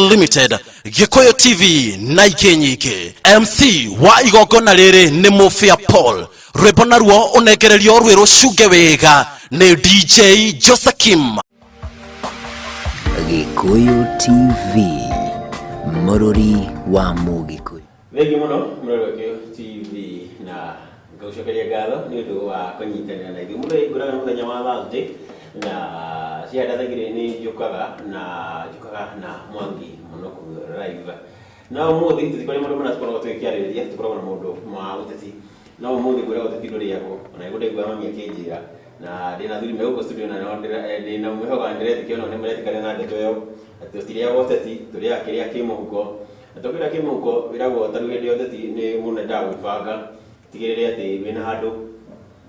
Limited, Gikoyo TV, Naigenyike. MC wa igongona riri ni Mufia Paul. Rwimbo ruo unegererio rwiro shuge wega ni DJ Josakim. Gikoyo TV, Morori wa Mugikoyo. Thank you muno, Gikoyo TV na gaucokeria ngatho ni undu wa kunyitanira na ithuĩ mũthenya ngũraga mũthenya wa Thursday na cianda thagire ni njukaga na Mwangi Munuku live na umuthi tutikorwo mũndũ marakorwo tũkiarĩrĩria tũkorwo na mũndũ wa ũteti na umuthi ngũraga ũteti ndũrĩ yako na ngũraigua mami akĩnjĩra na ndina thuri megũkũ studio na ndina mwĩhoka ndĩretikio no nĩ mũretikana na ndeto ĩyo tũtiria ũteti tũrĩa kĩrĩa kĩmũhuko na tũkĩra kĩmũhuko wĩragwo tarũ hĩndĩ ũteti nĩ mũndũ ndagwĩbanga tigĩrĩre atĩ wĩna handũ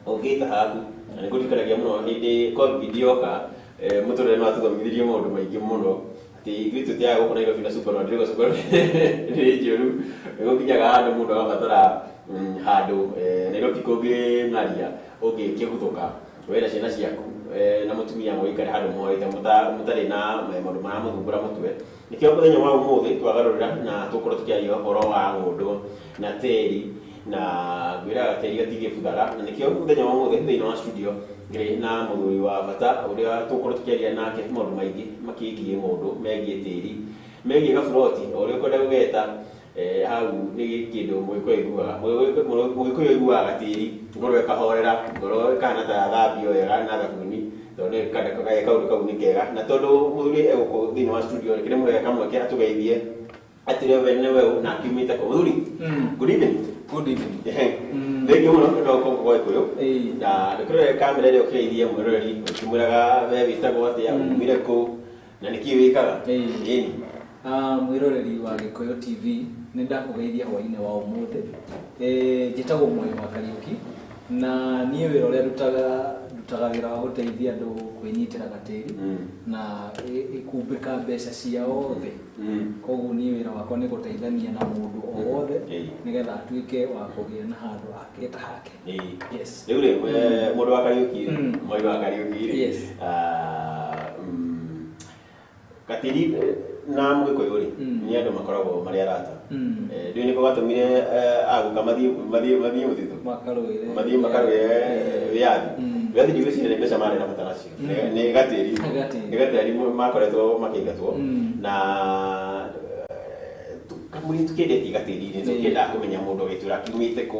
ũngĩta haku na nĩ ngũtikanagia mũno hĩndĩ COVID yoka mũtũrĩre no atũthomithirie maũndũ maingĩ mũno atĩ ithuĩ tũtiaga gũkũ Nairobi na super no ndirĩ super nĩ njũru gũkinyaga handũ mũndũ agabatara handũ Nairobi kũngĩng'aria ũngĩkĩguthũka wĩra ciana ciaku na mũtumia mũikare handũ moete mũtarĩ na maũndũ marĩa mũthumbũra mũtwe nĩkĩo mũthenya wa ũmũthĩ twagarũrĩra na tũkorwo tũkĩaria ũhoro wa ng'ũndũ na tĩri na ngwĩraga tĩri gatigĩ buthara na nĩkĩo mũthenya wa ũmũthĩ thĩinĩ wa studio ngĩrĩ na mũthuri wa bata ũrĩa tũkorwo tũkĩaria nake maũndũ maingĩ makĩgiĩ ng'ũndũ megiĩ tĩri megiĩ gaburoti ũrĩa ũkwenda gũgeta hau nĩ kĩndũ Mũgĩkũyũ aiguaga tĩri ngoro ĩkahorera ngoro ĩkahana ta thambio wega na thabuni tondũ kaũndũ kau nĩ kega na tondũ mũthuri egũkũ thĩinĩ wa studio nĩkĩrĩ mũheka kamwe kĩra tũgeithie atĩrĩ we nĩ we na akiumĩte kũ mũthuri good evening. Good evening. Thank you muno ndo kwa Gĩkũyũ na ndĩkũrore kamera ĩrĩa ũkĩrĩithie mwĩroreri ũkĩmwĩraga we wĩtagwo atĩa umire kũ na nĩkĩ wĩkaga mwĩroreri wa Gĩkũyũ TV nĩ ndakũgeithia hwainĩ wa ũmũthĩ njĩtagwo Mwangi Munuku na niĩ wĩra ũrĩa ndutaga wĩra wa gũteithia andũ kwĩnyitĩra gatĩri na ikumbĩka mbeca ciao othe koguo niĩ wĩra wakwa nĩ gũteithania na mũndũ o wothe nĩgetha atuĩke wa kũgĩa na handũ angĩta hake. Yes. Rĩu rĩ mũndũ wa Kariũki Mwangi wa Kariũki yes. Gatĩri na Mũgĩkũyũ rĩ nĩ andũ makoragwo marĩ arata ndĩ nĩ gũgatũmire agũka mathiĩ mũtitũ mathiĩ makarũĩre wĩyathi wĩyathi ndigwĩciria nĩ mbeca marĩ na bata nacio nĩ gatĩri makoretwo makĩingatwo na kamũri tũkĩendetie gatĩri-inĩ tũkĩendaga kũmenya mũndũ agĩtũra kiumĩte kũ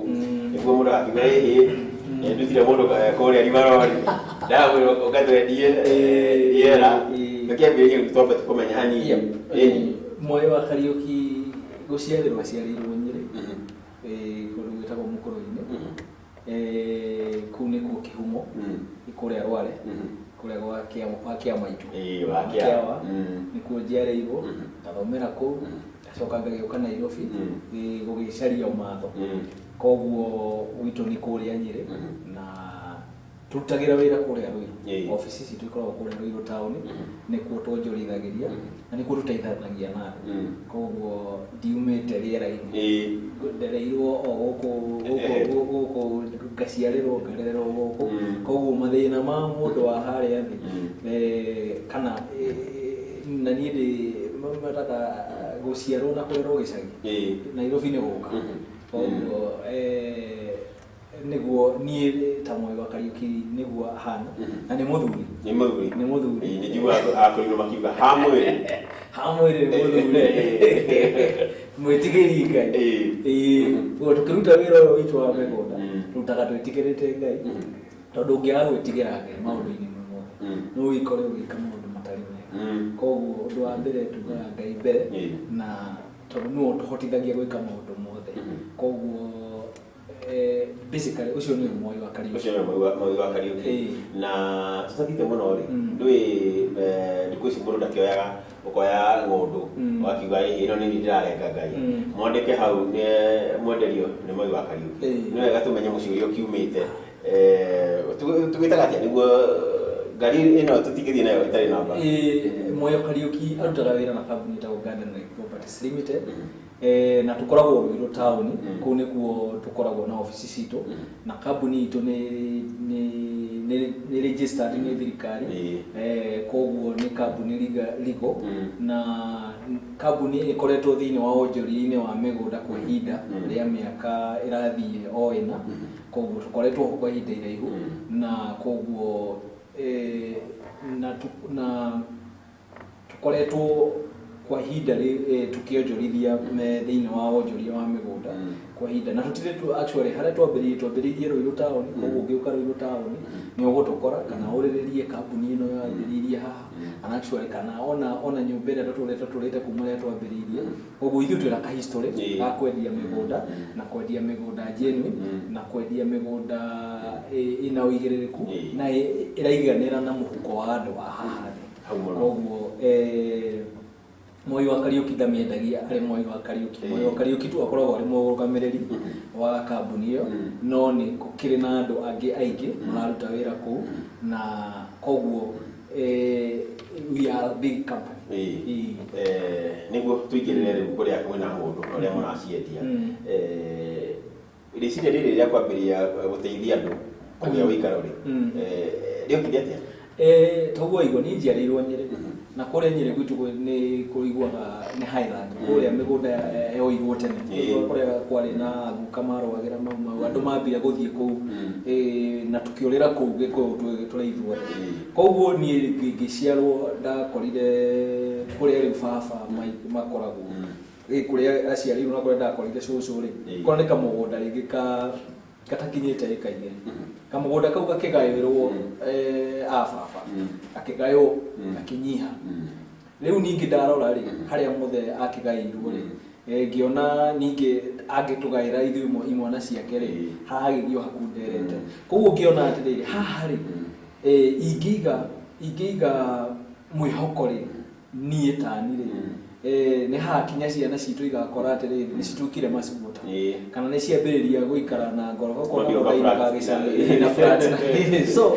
nĩguo mũndũ akiuga ĩhĩ ndutire mũndũ kũrĩa ribarori ndagwĩrwo ũgatwendie rĩera tũkĩambĩrĩria twambe tũkũmenya hanini. Mwangi wa Kariũki gũciarĩrwo aciarĩirwo Nyĩrĩ kũndũ gwĩtagwo Mũkũrũ-inĩ kũu nĩkuo kĩhumo kũrĩa Rware kũrĩa gwa Kĩamaitũ Kĩawa nĩkuo njiarĩirwo ngathomera kũu ngacoka ngagĩũka Nairobi gũgĩcaria ũmatho koguo gwitũ nĩ kũrĩa Nyĩrĩ na turutagĩra wĩra kũrĩa Rũirũ ofisi citũ ikoragwo kũrĩa Rũirũ town nĩkuo twonjorithagĩria na nĩkuo tũteithanagia na andũ koguo ndiumĩte rĩera-inĩ ndereirwo o gũkũ ngaciarĩrwo ngarererwo gũkũ koguo mathĩna ma mũndũ wa harĩa thĩ kana na niĩ ndĩ mataga gũciarwo na kũrerwo gĩcagi Nairobi nĩ gũka koguo nĩguo niĩ ta Mwangi wa Kariũki nĩguo ahana na nĩ mũthuri nĩ njugaga akũrinwo makiuga ha mwĩrĩ mũthuri mwĩtigĩri Ngai tũkĩruta wĩra ũyũ witũ wa mĩgũnda tũrutaga twĩtigĩrĩte Ngai tondũ ũngĩaga gwĩtigĩra Ngai maũndũ-inĩ mothe no wĩkore ũgĩka maũndũ matarĩ mega koguo ũndũ wa mbere tugaga Ngai mbere na tondũ nĩwe ũtũhotithagia gwĩka maũndũ mothe koguo basically ucio ni Mwangi wa Kariũki na tũtathiĩte mũno rĩ ndũĩ thikũ ici mũndũ ndakĩoyaga ũkoya ng'ũndũ wakiuga ĩno nĩ ndĩrarenga Ngai mwandĩke hau nĩ mwenderio nĩ Mwangi wa Kariũki nĩ wega tũmenye mũciĩ ũrĩa ũkiumĩte tũgĩtaga atĩa nĩguo ngari ino tutigithie nayo itari namba Moyo Kariuki arutaga wira na kambuni ta Garden Properties Limited na tukoragwo Ruiru town kuu nikuo tukoragwo na ofisi cito na kambuni itu ni registered ni thirikari koguo ni kambuni ligo na kambuni ikoretwo thiini wa onjori-ini wa migunda kwa ihinda ria miaka irathie o ina koguo tukoretwo kwa ihinda iraihu na koguo na tukoretwo kwa ihinda tukionjorithia thiini wa onjoria wa migunda kwa ihinda na tutire tu actually haria twambiririe Ruiru town koguo ngiuka Ruiru town ni ugutokora kana uriririe kambuni ino yambiririe haha and actually kana ona nyumba ĩrĩa tũtũrĩte kuma rĩrĩa twambiririe koguo ithuĩ twĩna ka history ga kwendia migunda na kwendia migunda genuine na kwendia migunda ina ũigĩrĩrĩku na ĩraiganĩra na mũhuko wa andũ a haha koguo Moi wa Kariuki ndamiendagia ari Moi wa Kariuki Moi wa Kariuki tu akoragwo ari mũrũgamĩrĩri wa kambuni ĩyo no nĩ kĩrĩ na andũ angĩ aingĩ mararuta wĩra kũu na koguo we are a big company niguo tuigĩrĩre rĩu kũrĩa kwĩna mũndũ ũrĩa mũraciendia rĩciria rĩrĩ rĩa kwambĩrĩria gũteithia andũ kũgĩa ũikaro rĩokire atĩa toguo igua ni njiarĩirwo Nyĩrĩ na kũrĩa Nyĩrĩ gwitũ nĩ kũiguaga nĩ Highland kũrĩa mĩgũnda yoigwo tene kũrĩa kwarĩ na guka marũagĩra mau andũ mambire gũthiĩ kũu na tukĩũrĩra kũu Gĩkũyũ tũraithwo koguo niĩ ngĩciarwo ndakorire kũrĩa rĩu baba makoragwo kũrĩa aciarirwo na kũrĩa ndakorire cũcũ rĩ korwo nĩ kamũgũnda rĩngĩ gatakinyĩte ĩka igĩrĩ kamũgũnda kau gakĩgaĩrwo baba akĩgaĩrwo akĩnyiha rĩu ningĩ ndarora rĩ harĩa mothe akĩgaĩirwo rĩ ngĩona ningĩ angĩtũgaĩra ithuĩ imwana ciake rĩ hagĩthiĩ hakunderete koguo ngĩona atĩrĩrĩ haha rĩ ingĩiga mwĩhoko rĩ niĩ tani rĩ nĩ hakinya ciana citũ igakora atĩrĩrĩ nĩ cituĩkire macuota kana nĩ ciambĩrĩria gũikara na ngoroba na flat so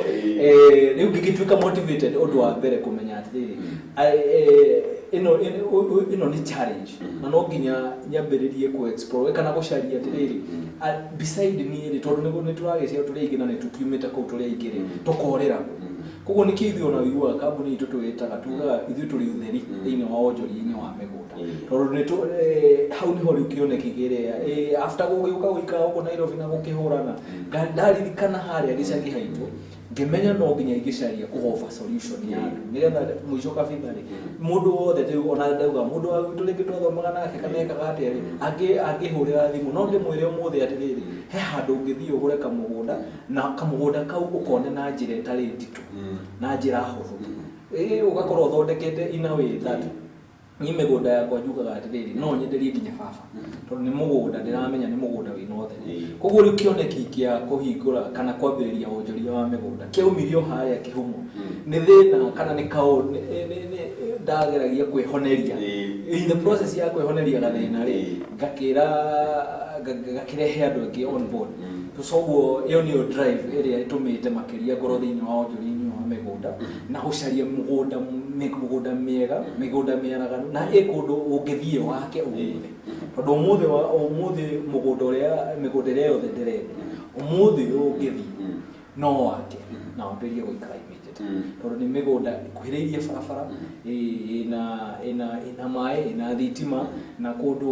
rĩu ngĩgĩtuĩka motivated ũndũ wa mbere kũmenya atĩrĩrĩ ĩno nĩ challenge na no nginya nyambĩrĩrie explore kana gũcaria atĩrĩrĩ beside niĩ tondũ nĩ tũragĩcia tũrĩa ingĩ na nĩ tũkiumĩte kũu tũrĩa ingĩ rĩ tũkorera koguo nĩ kĩithio ona wĩiguaga kambuni itũ twĩtaga tugaga ithuĩ tũrĩ ũtheri thĩinĩ wa onjori-inĩ wa mĩgũnda tondũ hau nĩho rĩu kĩoneki kĩrĩa after gũgĩũka gũikara gũkũ Nairobi na gũkĩhũrana ndaririkana harĩa gĩcagi haitũ ngĩmenya no nginya ingĩcaria kũhoba solution ya andũ nĩgetha mũico kabitha rĩ mũndũ wothe rĩu ona ndauga mũndũ wa gwitũ rĩngĩ twathomaga nake kana ekaga atĩa rĩ angĩhũrĩra thimũ no ndĩmwĩre ũmũthĩ atĩrĩrĩ he handũ ũngĩthiĩ ũgũre kamũgũnda na kamũgũnda kau ũkone na njĩra ĩtarĩ nditũ na njĩra hũthũ ũgakorwo ũthondekete in a way that niĩ mĩgũnda yakwa njugaga atĩrĩrĩ no nyenderie nginya baba tondũ nĩ mũgũnda ndĩramenya nĩ mũgũnda wĩna ũtheri koguo rĩu kĩoneki kĩa kũhingũra kana kwambĩrĩria wonjoria wa mĩgũnda kĩaumirio harĩa kĩhumo nĩ thĩna kana nĩ kaũ ndageragia kwĩhoneria in the process ya kwĩhoneria gathĩna rĩ gakĩrehe andũ aingĩ on board tũcoguo ĩyo nĩyo drive ĩrĩa ĩtũmĩte makĩria ngoro thĩinĩ wa wonjoria-inĩ wa mĩgũnda na gũcaria mĩgũnda mĩega mĩgũnda mĩaraganu na kũndũ ũngĩthiĩ wake ũmũthĩ tondũ ũmũthĩ mĩgũnda ĩrĩa yothe ndĩrenda ũmũthĩ ũngĩthiĩ no wake na wambĩrĩrie gũikara tondũ nĩ mĩgũnda ĩkuhĩrĩirie barabara ĩna maĩ ĩna thitima na kũndũ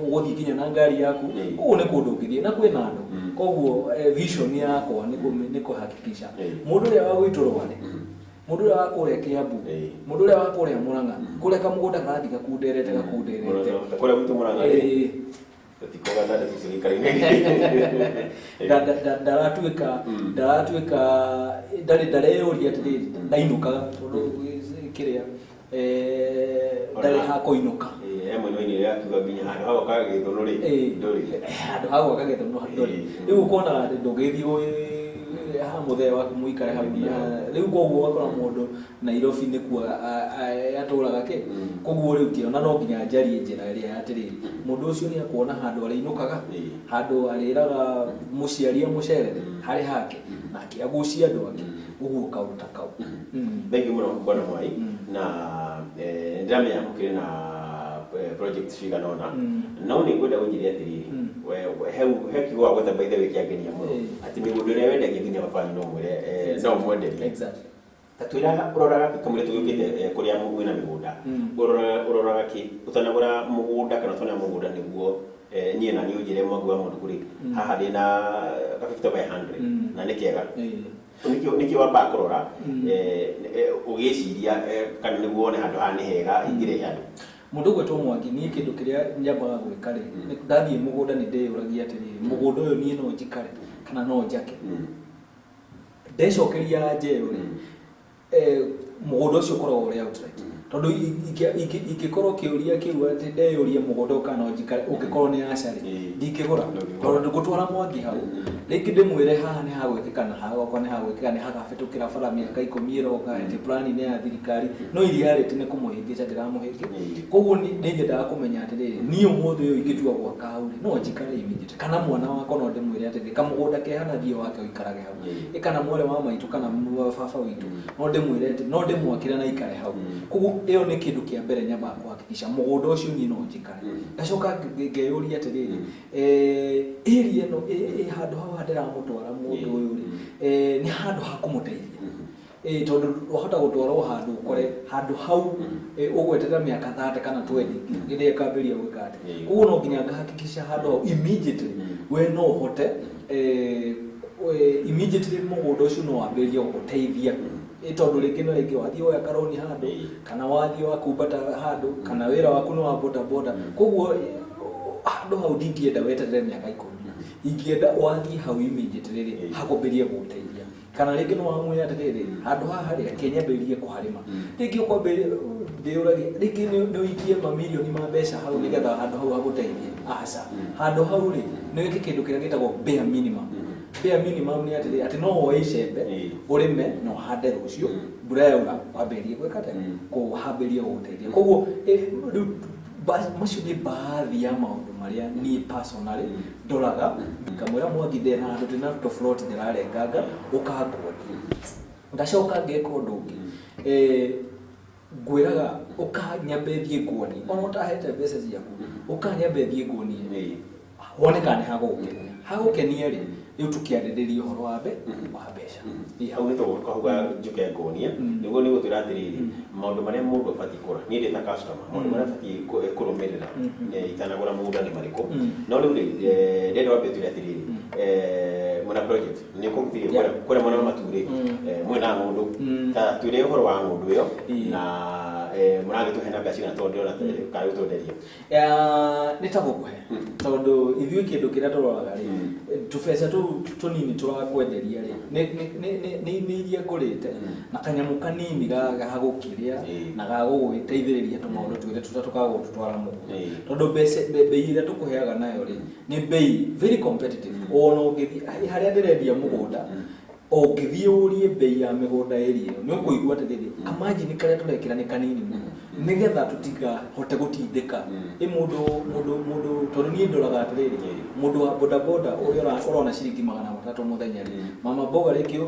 ũgũthiĩ nginya na ngari yaku koguo nĩ kũndũ ũngĩthiĩ na kwĩna andũ koguo vision yakwa nĩ kũhakikisha mũndũ ũrĩa wa gwitũrũa mũndũ ũrĩa wa kũrĩa Kiambu mũndũ ũrĩa wa kũrĩa Mũrang'a kũrĩa kamũgũnda gathi gakunderete kũrĩa gwitũ Mũrang'a ndaratuĩka ndareyũria atĩrĩrĩ ndainũkaga tondũ kĩrĩa ndarĩ ha kũinũka handũ ha gwaka gĩthũnũ ndũrĩ rĩu ũkonaga ndũgĩthiĩ ha mũthee waku mũikare hau rĩu koguo ũgakora mũndũ Nairobi nĩkuo atũraga koguo rĩu kĩona no nginya njarie njĩra ĩrĩa atĩrĩrĩ mũndũ ũcio nĩ akuona handũ arĩinũkaga handũ arĩraga mũciari mũcerere harĩ hake nake agucia andũ angĩ uguo kaunta kau thank you muno bwana Mwai na ndamenya mukire na project ciganona no ni ngwenda unjirie atiri he kigo gweta by the way kiangenia muno ati migundo ria wendagia nginya mabani no mwire no mwenderie exactly tatwira uroraga kamure tuyukite kuria mugu na migunda uroraga ki utanagura mugunda kana tona mugunda niguo nie na ni ujire mwagu wa mundu kuri haha dina 50 by 100 na nikiega niki wamba kurora ugiciria kana niguo one handu hani hega ingire handu mundu gwetwo Mwangi ni kindu kiria nyambaga gwika ri ndathie mugunda ni ndeyuragia atiri mugunda uyu ni no njikare kana no njake ndecokeria njeru ri mugunda ucio korwo uri outright tondu ikikorwo kiuria kiu ati ndeyuria mugunda kana njikare ukikorwo ni acari ndikigura tondu gutwara Mwangi hau rĩngĩ ndĩmwĩre haha nĩ hagwĩkĩka na hagokwa nĩ hagwĩkĩka nĩ hagabĩtũkĩra bara mĩaka 10 ĩroka ati plan nĩ ya thirikari no reality nĩ kũmũhĩngĩca ndĩramũhĩngĩ koguo nĩ nyendaga kũmenya atĩrĩrĩ niĩ ũmũthĩ ũyũ ingĩtua gwaka hau no njikare immediate kana mwana wakwa no ndĩmwĩre atĩrĩrĩ kamũgũnda kehana thiĩ wake ũikarage hau kana mwere wa maitũ kana baba witũ no ndĩmwĩre atĩ no ndĩmwakĩre na ikare hau koguo ĩyo nĩ kĩndũ kĩa mbere nyambaga kũhakikisha mũgũnda ũcio niĩ no njikare ngacoka ngeyũria atĩrĩrĩ area ĩno handũ haha ndiramutwara mundu uyu ri ni handu ha kumuteithia tondu wahota gutwarwo handu ukore handu hau ugweterera miaka 30 kana 20 githie kambiria gwika ati koguo no nginya ngahakikisha handu hau immediately we no hote immediately mugunda ucio no wambirie guteithia tondu ringi na ringi wathie oya karoni handu kana wathie wakumbata handu kana wira waku no wa boda boda koguo handu hau ndingienda weterere miaka 10 ingĩenda wathie hau immediately rĩ hakwambĩrie gũteithia kana rĩngĩ no wamwĩra atĩrĩrĩ handũ haha rĩ kenyambĩrĩrie kũharĩma rĩngĩ ũkwambĩrĩria ndĩũragia rĩngĩ nĩ ũikie mamirioni ma mbeca hau nĩgetha handũ hau hagũteithie aca handũ hau rĩ nĩ wĩke kĩndũ kĩrĩa gĩtagwo bare minimum bare minimum nĩ atĩrĩrĩ atĩ no woe icembe ũrĩme na ũhande rũciũ mbura yaura wambĩrĩrie gwĩka atĩa kũhambĩria gũteithia koguo macio nĩ baadhi ya maũndũ marĩa niĩ personally ndoraga kamwĩra Mwangi ndĩna handũ ndĩna tũfloti ndĩrarenganga ũkangũonia ndacoka ngeka ũndũ ũngĩ ngwĩraga ũkanyambe thiĩ nguonie ona ũtahete mbeca ciaku ũkanyambe thiĩ nguonie wone kana nĩ hagũkenia rĩ rĩu tũkĩarĩrĩria ũhoro wa mbeca hau nĩ tũgũkahuga njuke nguonia nĩguo nĩ gũtwĩra atĩrĩrĩ maũndũ marĩa mũndũ abatiĩ kũra niĩ ndĩ ta customer maũndũ marĩa abatiĩ kũrũmĩrĩra itanagũra mũgũnda nĩ marĩkũ no rĩu rĩ ndĩrenda wambe twĩre atĩrĩrĩ mwena project nĩ ũkũrutĩrie kũrĩa mwena wa maturĩ mwena ng'ũndũ ta twĩre ũhoro wa ng'ũndũ ĩyo na mũragĩtũhe namba cigana tondũ ndĩrona kana gũtwenderia nĩ ta gũkũhe tondũ ithuĩ kĩndũ kĩrĩa tũroraga rĩ tũbeca tũnini tũrakwenderia rĩ nĩ iria ngũrĩte na kanyamũ kanini gagũkĩrĩa na gagũgũteithĩrĩria tũmaũndũ twĩrĩ tũtagũtũtwara mũgũnda tondũ bei ĩrĩa tũkũheaga nayo rĩ nĩ bei very competitive ona ũngĩthiĩ harĩa ndĩrendia mũgũnda ũngĩthiĩ ũrie bei ya mĩgũnda ĩrĩa nĩ ũkũigua atĩrĩrĩ kamajini karĩa tũrekĩra nĩ kanini mũno nĩgetha tũtigahote gũtindĩka mũndũ tondũ niĩ ndoraga atĩrĩrĩ mũndũ wa boda boda ũrĩa ũrona ciringi 300 mũthenya rĩ mama mboga rĩngĩ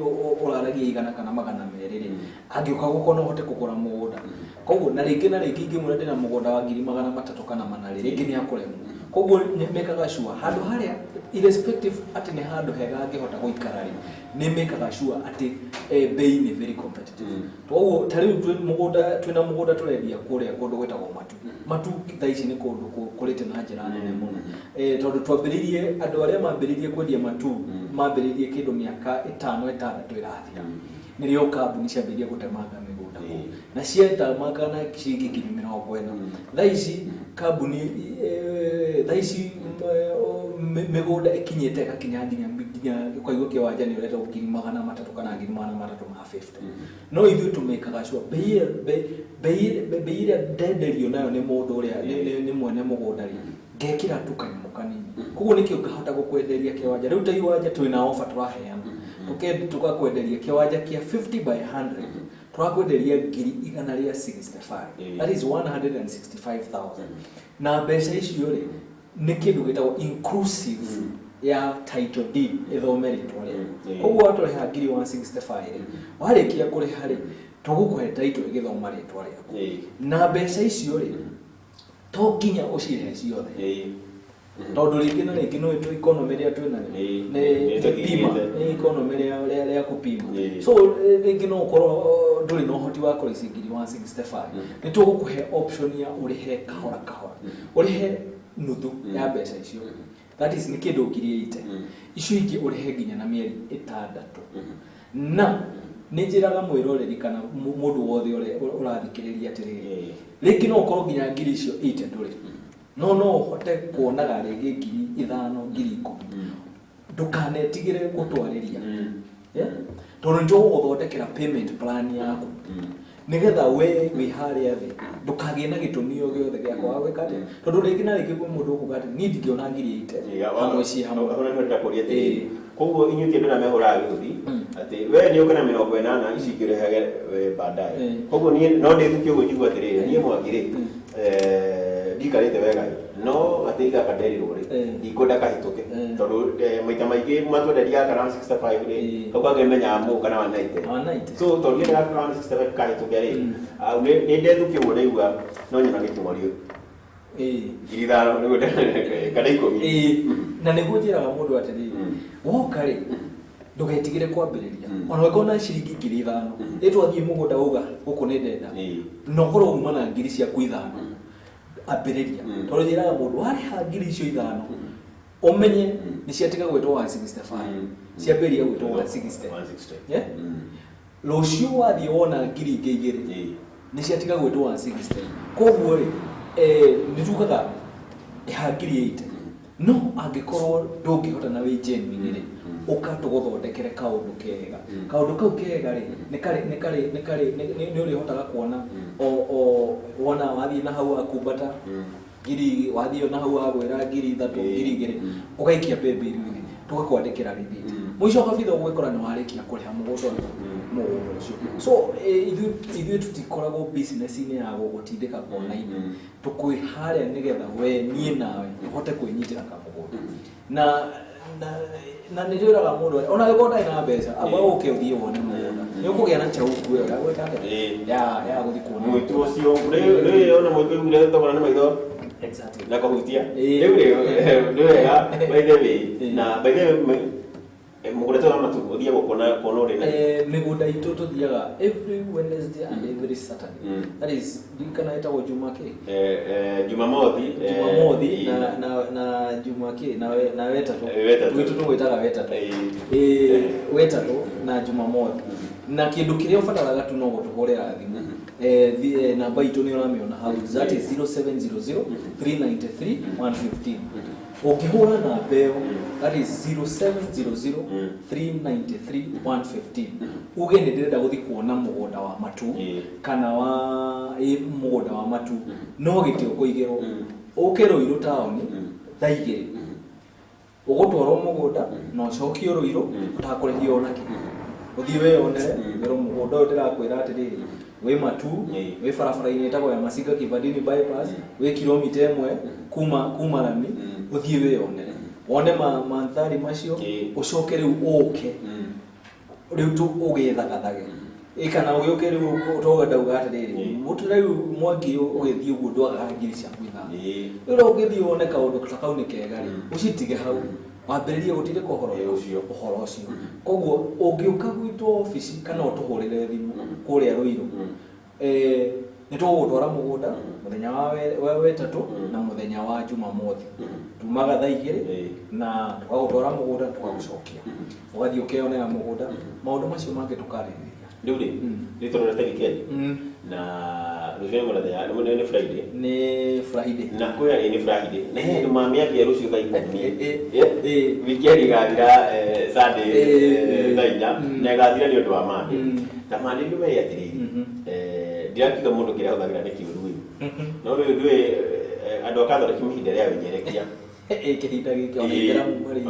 ũraragia 100 kana 200 rĩ angĩũka gũkorwo no ũhote kũgũra mũgũnda koguo na rĩngĩ ingĩmwĩra ndĩna mũgũnda wa 300 kana 400 rĩngĩ nĩ akũremwo koguo mekaga sure handũ harĩa irrespective atĩ nĩ handũ hega angĩhota gũikara rĩ nĩ mekaga sure atĩ bei nĩ very competitive koguo ta rĩu twĩna mũgũnda tũrendia kũrĩa kũndũ gwĩtagwo matu thaa ici nĩ kũndũ kũrĩte na njĩra nene mũno tondũ twambĩrĩirie andũ arĩa mambĩrĩirie kwendia matu mambĩrĩirie kĩndũ mĩaka 5-6 ĩrathira nĩrĩo kambuni ciambĩrĩirie gũtemanga mĩgũnda na ciatemanga na ciringi 40,000 thaa ici kambuni thaa ici mĩgũnda ĩkinyĩte gakinya nginya ũkaigua kĩwanja nĩ ũreta 300,000 kana 350,000 no ithuĩ tũmĩkaga sure bei ĩrĩa ndenderio nayo nĩ mũndũ ũrĩa nĩ mwene mũgũnda rĩ ngekĩra tu kanyamũ kanini koguo nĩkĩo ngahota gũkwenderia kĩwanja rĩu ta iwanja twĩna offer tũraheana tũgakwenderia kĩwanja kĩa 50 by 100 tũrakwenderia 165 that is 165,000 na mbeca icio rĩ nĩ kĩndũ gĩtagwo inclusive ya title deed ithome ritwa ria koguo watũrĩha ngiri 165 warĩkia kũrĩha rĩ tũgũkũhe title ĩgĩthoma ritwa rĩaku na mbeca icio rĩ to nginya ũcihe ciothe tondũ rĩngĩ na rĩngĩ no ĩtũ economy rĩa twĩna nĩ economy rĩa kũpima so rĩngĩ no ũkorwo ndũrĩ na ũhoti wa kũrĩha ngiri 165 nĩ tũgũkũhe option ya ũrĩhe kahora kahora ũrĩhe nuthu ya mbeca icio that is nĩ kĩndũ ngiri 8 icio ingĩ ũrĩhe nginya na mĩeri 6 na nĩ njĩraga mwĩroreri kana mũndũ wothe ũrathikĩrĩria atĩrĩrĩ rĩngĩ no ũkorwo nginya ngiri icio 8 ndũrĩ no ũhote kuonaga rĩngĩ ngiri 5 ngiri 10 ndũkanetigĩre gũtwarĩria tondũ nĩ tũgũgũthondekera payment plan yaku nigetha we wĩharĩa thĩ ndũkagĩe na gĩtũmi o gĩothe gĩa kwaga gwĩka atĩa tondũ rĩngĩ na rĩngĩ kwĩ mũndũ ũkuga atĩ niĩ ndingĩona ngiri 8 hamwe ciĩ hamwe koguo inyuĩ ti andũ arĩa mehũraga gĩũthi atĩ we nĩ ũkana 80 ici ingĩrehage baadaye koguo niĩ no ndĩthukie ũguo njigua atĩrĩrĩ niĩ Mwangi ndikarĩte wega no atĩ igakanderirwo rĩ ndikwenda kahĩtũke tondũ maita maingĩ matwenderia kana 65 rĩ koguo angĩmenyaga mũũ kana 190 so tondũ niĩ ndĩrakora 165 kahĩtũke rĩ nĩ ndethukie ũguo ndaigua no nyona gĩkĩmorio ngiri 5 nĩguo kana 10 na nĩguo njĩraga mũndũ atĩrĩrĩ woka rĩ ndũgetigĩre kwambĩrĩria ona ũngĩkorwo na ciringi ngiri 5 ĩtwathiĩ mũgũnda uga gũkũ nĩ ndenda no ũkorwo uma na ngiri ciaku 5 ambĩrĩria tondũ njĩraga mũndũ warĩha ngiri icio 5 ũmenye nĩ ciatiga gwĩtwo 165 ciambĩrĩria gwĩtwo 160 rũciũ wathiĩ wona ngiri ingĩ igĩrĩ nĩ ciatiga gwĩtwo 160 koguo rĩ nĩ tugaga ĩha ngiri 8 no angĩkorwo ndũngĩhota na wĩ genuine rĩ ũkatũgũthondekere kaũndũ kega kaũndũ kau kega rĩ nĩ ũrĩhotaga kuona o wona wathiĩ na hau akumbata ngiri wathiĩ na hau agwĩra ngiri 3 ngiri 2 ũgaikia paybill-inĩ tũgakwandĩkĩra rĩthiti mũico kabitha ũgwĩkora nĩ warĩkia kũrĩha mũgũnda ũcio so ithuĩ tũtikoragwo business-inĩ ya gũgũtindĩka kona-inĩ tũkwĩharĩa nĩgetha we niĩ nawe ũhote kwĩnyitĩra kamũgũnda na nĩ njĩraga mũndũ ona gĩkorwo ndarĩ na mbeca amba ũke ũthiĩ wone mũgũnda nĩ ũkũgĩa na chauku ĩyo ya gwĩka atĩa ya gũthiĩ kuona mũitu ũcio nĩ ona mũitu ũgire thogora nĩ maitho na kũhutia rĩu nĩ wega by the way na by the way mũgũnda twa matu ũthiĩ gũkona ũrĩ na mĩgũnda itũ tũthiaga every Wednesday and every Saturday that is ndikana ĩtagwo Jumamothi na Jumake na wetatũ gwitũ tũgwĩtaga wetatũ na Jumamothi na kĩndũ kĩrĩa ũbataraga tu no gũtũhũrĩra thimũ namba itũ nĩ ũramĩona hau that is 0700 393 115 ũngĩhũra na mbeo that is 0700 393 115 uge nĩ ndĩrenda gũthiĩ kuona mũgũnda wa matu kana wa mũgũnda wa matu no gĩtĩ ũkũigĩrwo ũke Rũirũ taũni thaa 2 ũgũtwarwo mũgũnda na ũcokio Rũirũ ũtakũrĩhio ona kĩ ũthiĩ weyonere wĩrwo mũgũnda ũyũ ndĩrakwĩra atĩrĩrĩ wĩ matu wĩ barabara-inĩ ĩtagwo ya Masinga Kibandini bypass wĩ kilomita 1 kuma Rami ũthiĩ weyonere wone mandhari macio ũcoke rĩu ũke rĩu ũgĩthagathage kana ũgĩũke rĩu ũtoga ndauga atĩrĩrĩ mũtu rĩu Mwangi ũgĩthiĩ ũguo ndwagaga ngiri ciaku 5 rĩu ũgĩthiĩ wone kaũndũ ta kau nĩ kega rĩ ũcitige hau wambĩrĩrie gũtindĩka ũhoro ũcio koguo ũngĩũka gwitũ ofici kana ũtũhũrĩre thimũ kũrĩa Rũirũ nĩ tũgũgũtwara mũgũnda mũthenya wa wetatũ na mũthenya wa Jumamothi tumaga thaa 2 na tũgagũtwara mũgũnda tũgagũcokia ũgathiĩ ũkeyonera mũgũnda maũndũ macio mangĩ tũkarĩrĩria rĩu rĩ nĩ tũrorete weekend na rũciũ nĩ Friday na kwĩra nĩ Friday na hĩndĩ mamĩambia rũciũ thaa 10 weekend ĩgathira Sunday thaa 4 na ĩgathira nĩ ũndũ wa Monday na Monday nĩ wei atĩrĩrĩ ndirakiga mũndũ kĩrĩa hũthagĩra nĩ kĩũru no rĩu ndũĩ andũ akathora kĩmĩhinda rĩa wĩnyerekia kĩhinda gĩkĩ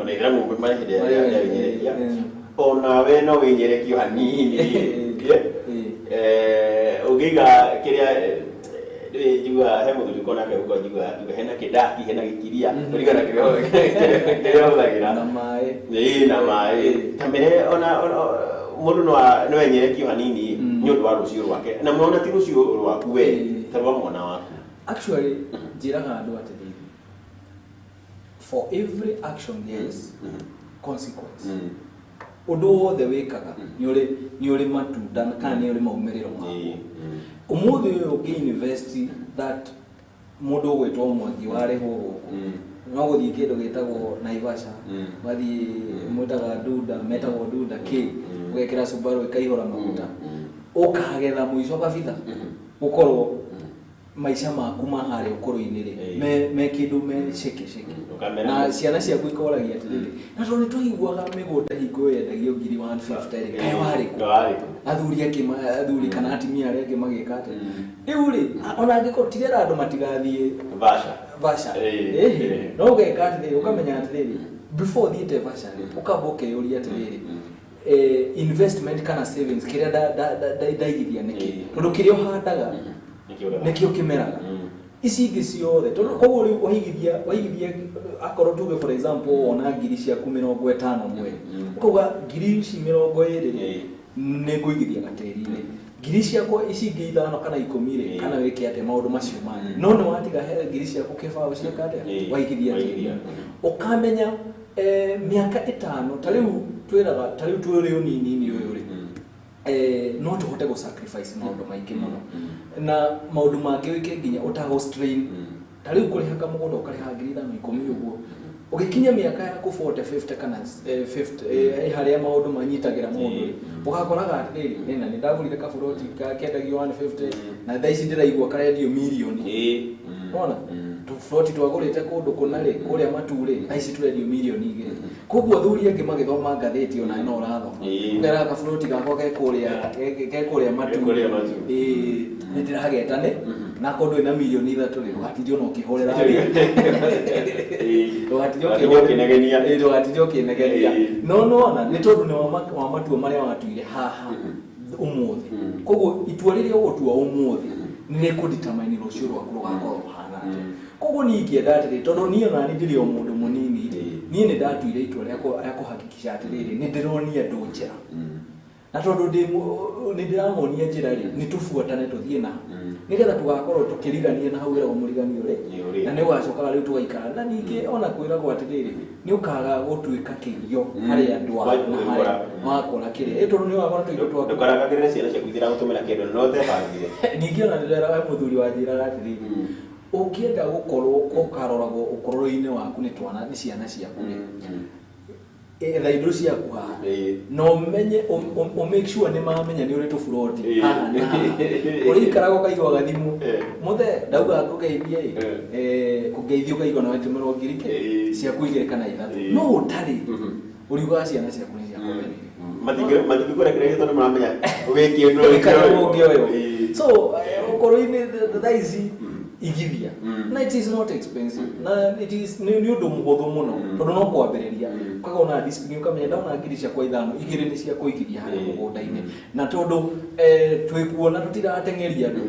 ona itheramu mahinda rĩa wĩnyerekia ona we no wĩnyerekio hanini ũngĩiga kĩrĩa Juga he muthuri kona ke uko juga hena kidaki hena gikiria kuringana kirio huthagira na mai na mai kamere ona mundu no enyereki hanini nyondo wa rucio rwake na muona ti rucio rwaku we tarwa mwana waku. Actually jiraga andu atithiri for every action there is consequence. Undu wothe wikaga ni uri matunda kana ni uri maumiriro maku. Umuthi uyu ungi-invest that mundu ugwitwo Mwangi wareho guku no guthii kindu gitagwo Naivasha wathii mwitaga Duda metagwo Duda K ugekira Subaru ikaihura maguta ukagetha muico kabitha ukorwo maisha maku mahare ukoro-ini ri me kindu me sheke na ciana ciaku ikoragia atiriri na toni twaiguaga migunda hingo yendagio 150 ri kai wari athuri kana atimia aria angi magika ati riu ri ona angikotirera andu matigathie vasha no geka atiriri ukamenya atiriri before thiete vasha ukaboke yuri atiriri investment kana savings kiria daigithia niki tondu kiria uhandaga nikio kimeraga ici ingi ciothe tondu koguo riu waigithia akorwo tuge for example ona ngiri ciaku 50 mweri ukauga ngiri ici 20 ni nguigithia gateri-ini ngiri ciakwa ici ingi 5 kana 10 kana wike ate maundu macio mani no ni watiga he ngiri ciaku kibao ciaka ate waigithia ukamenya miaka 5 tariu twiraga tariu twiri unini uyu ri no tuhote go sacrifice maundu maingi muno na maundu mangi wike nginya utago strain tariu kuriha mugunda ukariha 5,10 uguo ugikinya miaka yaku 40 50 kana 50 haria maundu manyitagira mundu ugakoraga atiriri nina ni ndagurire kaburoti kendagio 150 na thaici ndiraigua karendio milioni ona tu float twagurite kundu kunari kuria mature aici turendio milioni 2 koguo thuri angi magithoma ngatheti ona no rathoma ngera ka float gako gekuria mature ni ndiragetane na kundu ina milioni 3 ri gatithio no kihorera gatithio kinegenia no na ni tondu ni wa matua maria watuire haha umuthi koguo itua riria ugutua umuthi ni rikudetermine rucio rwaku rugakorwo hana koguo ni ingienda atiri tondu ni ona ni ndiri o mundu munini ni ndatuire itua ria kuhakikisha atiriri ni ndironia andu njira na tondu ni ndiramonia njira ri ni tufuatane tuthie na nigetha tugakorwo tukirigania na hau wira murigani uri na ni wacokaga riu tugaikara na ningi ona kwiragwo atiriri ni ukaga gutuika kirio hari andu makora kiri tondu ni wagona tuindo twaku ndukaragagirire ciana ciaku ithira gutumira kindu no the bangire ningi ona ndera wa muthuri wa njira atiriri ukienda gukorwo ukaroragwo ukororo-ini waku ni twana ni ciana ciaku thaindo ciaku haha no menye make sure ni mamenya ni uri tu float uri karago kaigwa gathimu muthe ndauga kugeithie kugeithio kaigwa na wetu mero ngirike ciaku igire kana ithatu no utari uri gwa ciana ciaku ni ciaku matigikurekereria tondu maramenya wiki ndo ngioyo so ukoro-ini thaici igithia na it is not expensive na it is ni undu muhuthu muno tondu no kwambiriria kaga ona discipline ukamenya ndauna ngiri cia kwa ithano igiri ni cia kuigithia hari mugunda-ini na tondu twikuona tutiratengeria andu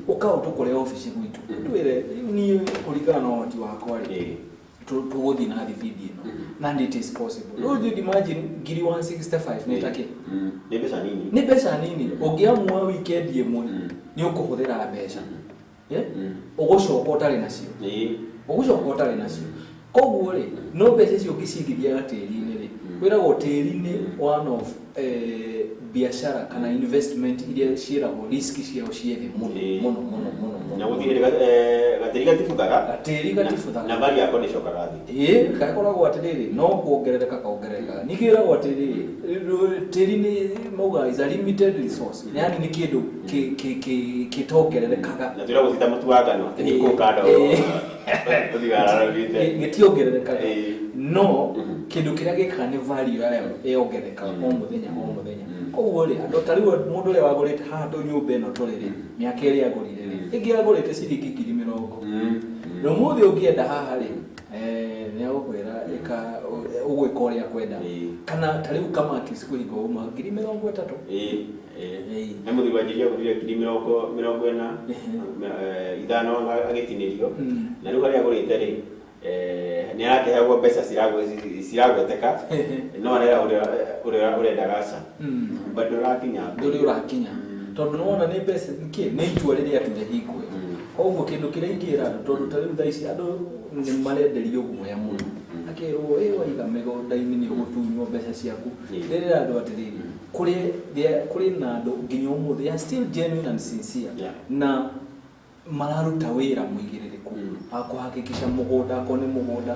ukautukore office gwitu twire ni kuringana na wati wakwa ri tuguthi na thibidi ino na it is possible no you imagine ngiri 165 ni take ni pesa nini ungiamua weekend imwe ni ukuhuthira mbeca ugucoka utari nacio ugucoka utari nacio koguo ri no mbeca cio ngicigithia gatiri-ini ri kwiragwo tiri-ini one of biashara kana investment iria ciiragwo risk ciao ciethe muno na guthire gatiri gatifuthaga na bari yako ni cokaga thi gakoragwo atiriri no kuongerereka nigiragwo atiriri tiri-ini mauga is a limited resource yani ni kindu kitongererekaga na tira guthita mutu wa ngano ni kukanda tuthigara rugite gitiongererekaga no kindu kiria gikaga ni value yayo yongerereka o muthenya koguo ri andu tariu mundu ria wagurite haha tu nyumba ino turiri miaka iri agurire ri ingi agurite ciringi 20,000 no muthi ungienda haha ri ni agukwira ũgwĩka ũrĩa kwenda kana ta rĩu kama kĩsikũhinga uma 30,000 na mũthuri wanjiria gũthire 40,000 ithano agĩtinĩrio na rĩu harĩa agũrĩte rĩ nĩ arakĩheagwo mbeca ciragweteka no arera ũrĩa ũrenda gaca bado ũrakinya tondũ nĩwona nĩ mbeca nĩ itua rĩrĩa akinye hingwe koguo kĩndũ kĩrĩa ingĩra tondũ ta rĩu thaa ici andũ nĩ marenderio guoya mũno akĩrwo waiga mĩgũnda-inĩ nĩ ũgũtunywo mbeca ciaku rĩrĩa andũ atĩrĩrĩ kũrĩ na andũ nginya ũmũthĩ they are still genuine and sincere na mararuta wĩra mũigĩrĩrĩku akũhakikisha mũgũnda akorwo nĩ mũgũnda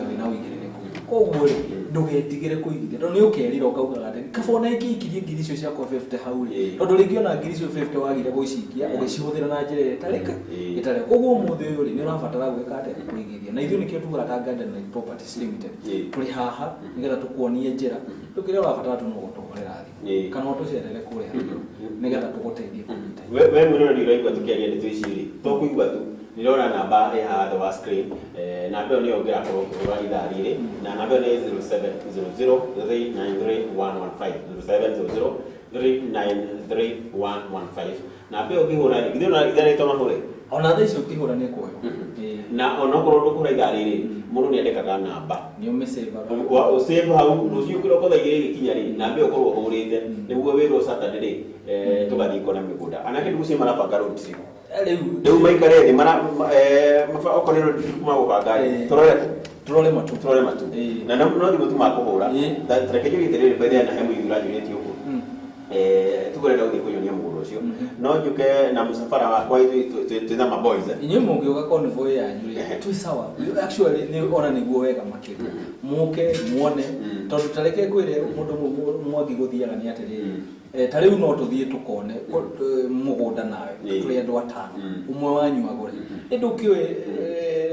wĩna ũigĩrĩrĩku koguo rĩ ndũgetigĩre kũigithia tondũ nĩ ũkerira ũkaugaga atĩ kabona ingĩikirie ngiri icio ciakwa 50 hau rĩ tondũ rĩngĩ ona ngiri icio 50 wagire gũcikia ũgĩcihũthĩra na njĩra ĩtarĩ koguo ũmũthĩ ũyũ rĩ nĩ ũrabatara gwĩka atĩa kũigithia na ithuĩ nĩkĩo tugaga ta Garden and Properties Limited tũrĩ haha nĩgetha tũkuonie njĩra tũkĩrĩa ũrabatara tũnũgũtũhorera thĩ kana ũtũcerere kũrĩa nĩgetha tũgũteithie kũnyita we mwĩrona nĩ ũraigua tũkĩaria ndeto ici rĩ tũkũigua tu nĩrona namba ĩ haha thĩ wa screen namba ĩyo nĩyo ũngĩrakorwo ũkĩhũra ithaa rĩrĩ na namba ĩyo nĩ 0700393115 namba ĩyo ũngĩhũra rĩ githĩ ona ithaa rĩtwa mahũre ona thaa ici ũkĩhũra nĩ kuoyo na onokorwo ndũkũra ithaa rĩrĩ mũndũ nĩ andĩkaga namba nĩ ũmĩsave ũsave hau rũciũ kĩroko thaa igĩrĩ gĩkinya rĩ namba ĩyo ũkorwo ũhũrĩte nĩguo wĩrwo Saturday rĩ tũgathiĩ kuona mĩgũnda anake ndugu cio marabanga road trip rĩu maikare thĩ okorwo nĩ road trip magũbanga turore matu na no thimũ tu makũhũra tareke njũgĩte rĩrĩ bethe na he mũithura njũgĩte ũguo tũkũrenda gũthiĩ kũnyonia mũgũnda ũcio no njũke na mũcabara wakwa twĩna maboys inyuĩ mũngĩũka convoy yanyu rĩ twĩ sawa actually nĩ ona nĩguo wega makĩria mũke muone tondũ tareke ngwĩre mũndũ Mwangi gũthiaga nĩ atĩrĩrĩ ta rĩu no tũthiĩ tũkone mũgũnda nawe tũrĩ andũ atano ũmwe wanyu agũre ndũkĩũĩ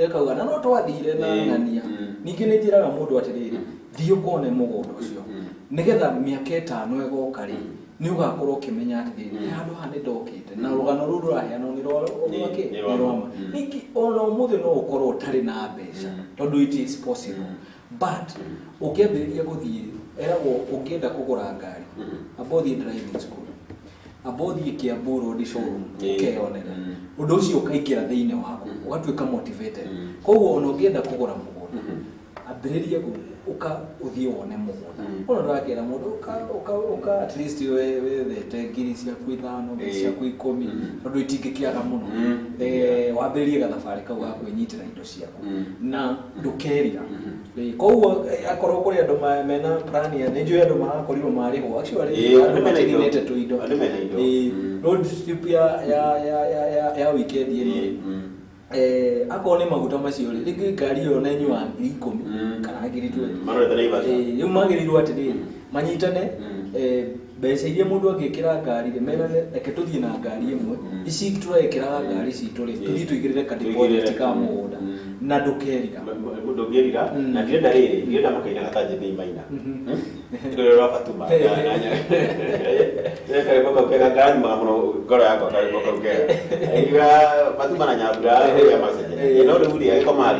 rekauga na no twathire na ng'ania ningĩ nĩ njĩraga mũndũ atĩrĩrĩ thiĩ ũkone mũgũnda ũcio nĩgetha mĩaka 5 ĩgoka rĩ nĩ ũgakorwo ũkĩmenya atĩrĩrĩ handũ haha nĩ ndokĩte na rũgano rũu rũraheanwo nĩ rwama ningĩ ona ũmũthĩ no ũkorwo ũtarĩ na mbeca tondũ it is possible but ũkĩambĩrĩria gũthiĩ eragwo ũngĩenda kũgũra ngari amba ũthiĩ driving school amba ũthiĩ Kiambu Road showroom ũkeyonera ũndũ ũcio ũkaingĩra thĩinĩ waku ũgatuĩka motivated koguo ona ũngĩenda kũgũra mũgũnda ambĩrĩria ũthiĩ wone mũgũnda ona ndũrakĩra mũndũ ũka at least wethete ngiri ciaku 5 ciaku 10 tondũ itingĩkĩaga mũno wambĩrĩrie gathabarĩ kau ga kwĩnyitĩra indo ciaku na ndũkerira koguo akorwo kũrĩ andũ mena plan ya nĩ njũĩ andũ marakorirwo marĩhwo actually andũ matinĩte tũindo road trip ya weekend ĩrĩ akorwo nĩ maguta macio rĩ rĩngĩ ngari ĩyo na nyua 10,000 kana 20,000 rĩu magĩrĩirwo atĩrĩrĩ manyitane mbeca iria mũndũ angĩkĩra ngari rĩ merane reke tũthiĩ na ngari ĩmwe ici tũrekĩraga ngari citũ rĩ tũthiĩ tũigĩrĩre kadeposit ka mũgũnda na ndũkerira na ndĩrenda rĩrĩ ndĩrenda makainaga ta njĩthĩ imaina ndĩrenda rwa Fatuma kare boko kega ngari maga mũno ngoro yakwa kare boko kega iga Fatuma na Nyambura ya macenje no rĩu rĩ agĩkoma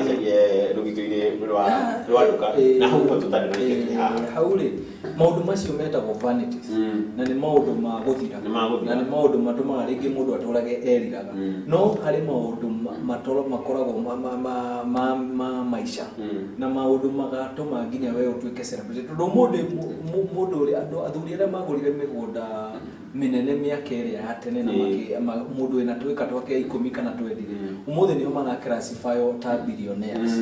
rũgito-inĩ rwa nduka na hau tũtarĩ na ikĩnya hau rĩ maũndũ macio metagwo vanities na nĩ maũndũ ma gũthira na nĩ maũndũ matũmaga rĩngĩ mũndũ atũrage eriraga no harĩ maũndũ makoragwo ma maica na maũndũ magatũma nginya we ũtuĩke celebrity tondũ mũndũ ũrĩa andũ athuri arĩa magũrire mĩgũnda mĩnene mĩaka ĩrĩa ya tene na mũndũ wĩna twĩka twake 10 kana 20 ũmũthĩ nĩo maraclassify ta billionaires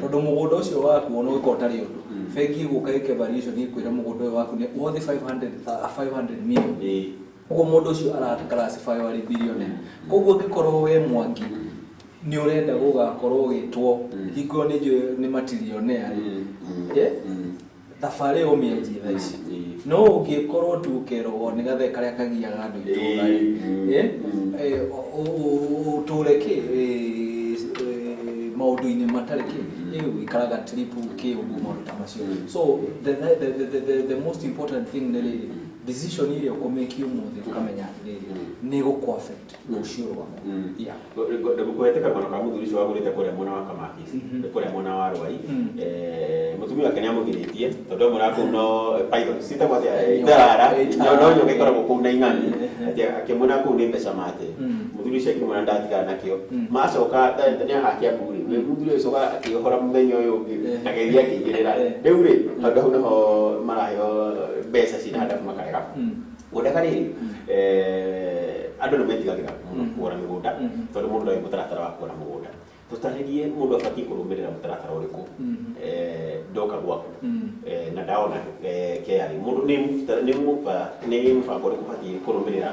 tondũ mũgũnda ũcio waku ona ũgĩkorwo ũtarĩ ũndũ bengi ĩgũka ĩke valuation ĩkwĩra mũgũnda ũyũ waku nĩ worth 500 million ũguo mũndũ ũcio araclassify arĩ billionaire koguo ũngĩkorwo we Mwangi nĩ ũrenda gũgakorwo ũgĩtwo hingo nĩ matrillionaire thabarĩ ũmĩanjie thaa ici no ũngĩkorwo tu ũkerogwo nĩ gathe karĩa kagiaga andũ itũũra ũtũreke maũndũ-inĩ matarĩ ikaraga triple K ũguo maũndũ ta macio so the most important thing nĩ decision ile ukomeki umuthi ukamenya atiriri ni go affect ucio rwa ya ndikuheteka kana kamuthuri cio wagurite kuria mwana wa Kamakisi kuria mwana wa Rwai mutumia wake niamugiritie tondu murako no python sita kwa itara no nyoka ikora gukunda ing'ani ati akimuna ku ni mbeca mate muthuri cio kimwana ndatigana nakio macoka ni hakia kuri muthuri ucio akihora muthenya uyu ungi ageithia kigirira riu ri handu no marayo mbeca cinahanda makarega udakariri andu no metigagira muno kuora migunda tondu mundu ndari mutaratara wa kuora mugunda tutaririe mundu afati kurumirira mutaratara uriku ndoka gwaku na ndaona keari mundu ni mfango uriku fati kurumirira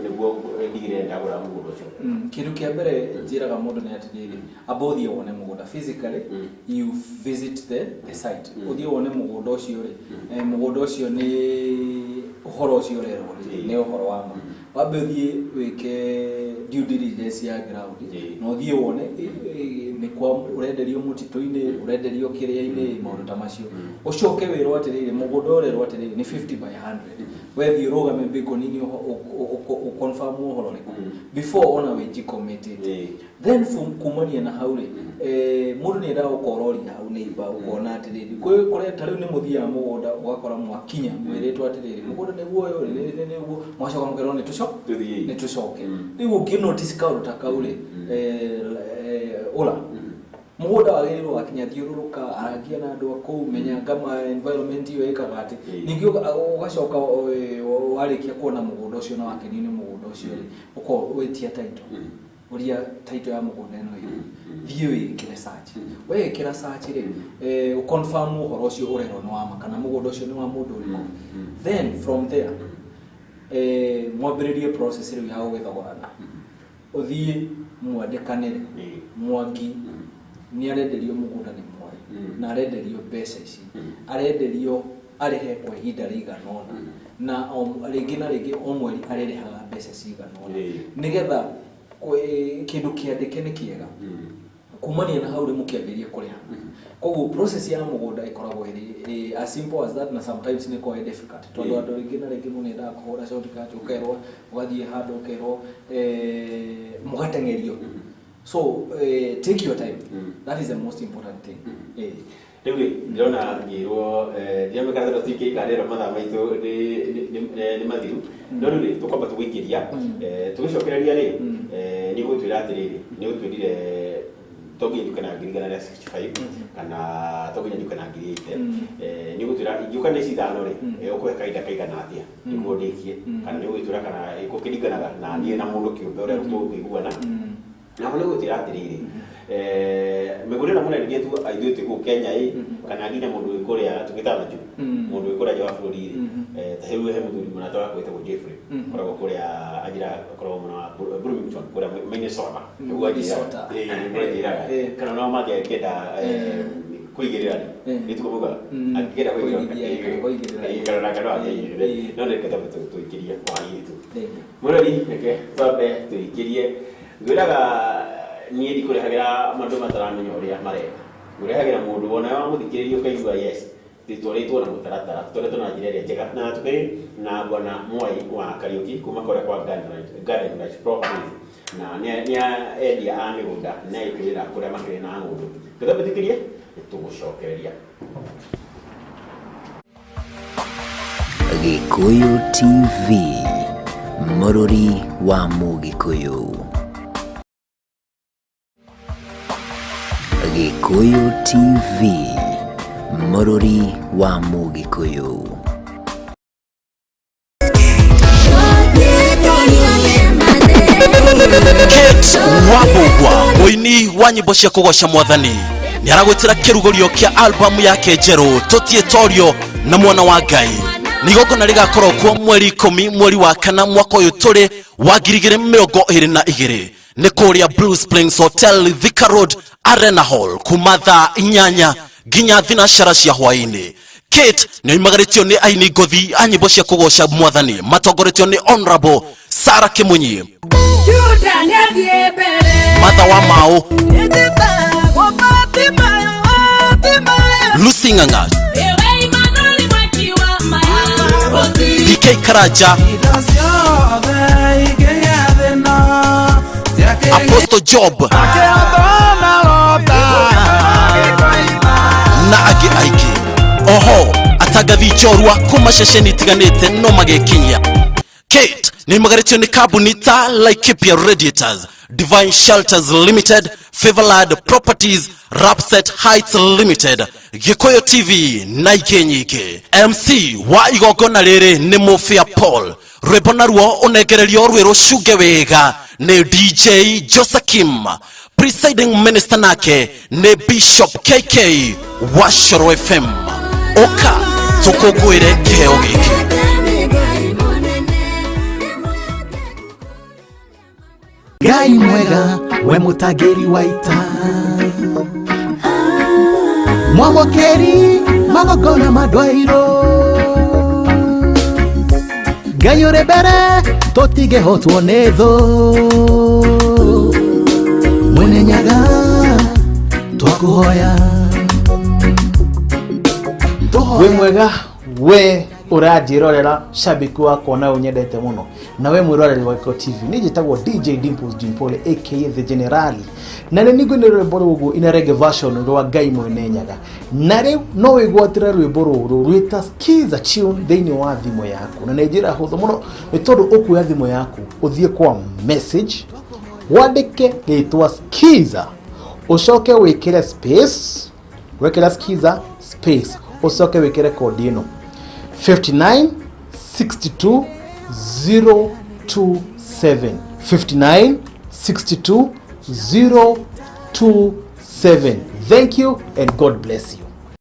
niguo ndigire ndagura mugunda ucio kindu kia mbere njiraga mundu ni atiriri abothie wone mugunda physically you visit the site uthie wone mugunda ucio ri mugunda ucio ni uhoro ucio rero ni uhoro wa ma wambe uthie wike due diligence ya ground no uthie wone ni kwa urenderio mutito-ini urenderio kiria-ini maundu ta macio ucoke wirwo atiriri mugunda urerwo atiriri ni 50 by 100 wethi urugame mbiko nini o confirm uhoro riku before ona we committed then kumania na hauri mundu ni ndago kororia hau neighbor ukona atiriri kuria tariu ni muthia mugunda ugakora mwakinya mwiritwo atiriri mugunda ni guoyo ni guo mwacoka mukero ni tucoke riu ungi notice kaundu ta kauri ola mugunda wagirwo wakinya thiururuka aragia na andu aku menya kama environment iyo ikaga ati ningio ugacoka warikia kuona mugunda ucio na wakeni ni mugunda ucio uko wetia title uria title ya mugunda eno iyo thio ikire search we ikira search ri uconfirm uhoro ucio urero no wama kana mugunda ucio ni wa mundu uriku then from there mwambiririe process ri ya gugithogorana uthie mwandikanire Mwangi ni arenderio mugunda ni mwari na arenderio mbeca ici arenderio arihe kwa ihinda riganona na ringi na ringi o mweri arerehaga mbeca ciganona nigetha kindu kiandike ni kiega kumania na hauri mukiambirie kuriha koguo process ya mugunda ikoragwo iri as simple as that na sometimes ni quite difficult tondu andu ringi na ringi munenda kuhura shortcut ukerwo ugathie handu ukerwo mugatengerio. So take your time. That is the most important thing. Dewi, ndona ngirwo ndiame kathero tiki karero matha maitu ni mathiru no ri tukomba tugikiria tugicokereria ri ni gutwira atiriri ni gutwirire togi ndukana ngirigana na 65 kana togi ndukana ngirite ni gutwira ingiuka ni cithano ri ukwe kaida kaigana atia niguo ndikie kana ni gutwira kana ikukiringanaga na nie na mundu kiumbe uria tukuiguana na hone gutira atiriri megurira muna ndio tu aithuite ku Kenya kana nginya mundu ikuria tugitana ju mundu ikuria ja bururi tahiwe he muthuri muna twa kwita ku Jeffrey kora kuria ajira kora muna Bloomington kora Minnesota niguo ajira kana no ma kenda kuigirira ni tukuvuga akigera kuigirira kana kana ajira no ne kata tuikiria kwa yitu murari neke twabe tuikirie ngwiraga nie ndikurehagira mandu mataramenya uria mareka ngurehagira mundu wona wa muthikiririo kaigua yes titoretwo na mutaratara titoretwo na njira iria njega na tukiri na bwana Mwai wa Kariuki kuma kore kwa garden rights properties na nia edia a migunda na ikwira kuria makire na ngundu tuthabitikirie tugucokereria Gikuyu TV Mururi wa Mugikuyu. Gikuyu TV Mururi wa Mugikuyu. Kate Wabugwa muini wa nyimbo cia kugoca mwathani ni aragwitira kirugurio kia album yake njeru tutie torio na mwana wa Ngai ni gogona rigakorwo kwa mweri 10 mweri wa kana mwaka uyu turi wa 2022 ni kuria Blue Springs Hotel Thika Road Arena Hall kumatha inyanya ginya thinashara cia hwaini. Kate ni imagaritio ni aini ngothi a nyimbo cia kugoca mwathani matongoretio ni Honorable Sarah Kimunyi Matha wa Mau Lucy Ng'ang'a DK K Karaja, Apostle Job na agi aiki. Oho atagathi chorwa kuma shesheni tiganete no magekinya. Kate ni magaritio ni kabunita Laikipia Radiators, Divine Shelters Limited, Favorlad Properties, Rapset Heights Limited, Gikoyo TV na Ikenyike. MC wa igogona rere ni Mofia Paul. Rwebona ruo unegererio rwero shuge wega ni DJ Josakim. Presiding Minister nake ni Bishop KK wa Shoro FM. Oka tukogwire keo giki. Ngai mwega we mutageri waita mwamokeri magogona madwairo Ngai uri mbere tutige ho tuone tho mwene nyaga twakuhoya we mwega we urajirorera shabiki wako na unyendete muno na we mwiroreri wa Giko TV nijitagwo DJ Dimples Dimpole aka the Generali na ni ngwinero rwimbo ina reggae version rwa Ngai mwene nyaga na riu no wigwatira rwimbo ruru rwita skiza tune thini wa thimo yaku na nejira hutho muno ni tondu ukuya thimo yaku uthie kwa message wandike gitwa skiza ucoke wikire space wekera skiza space ucoke wikire code ino 59 62 027 59 62 027. Thank you and God bless you.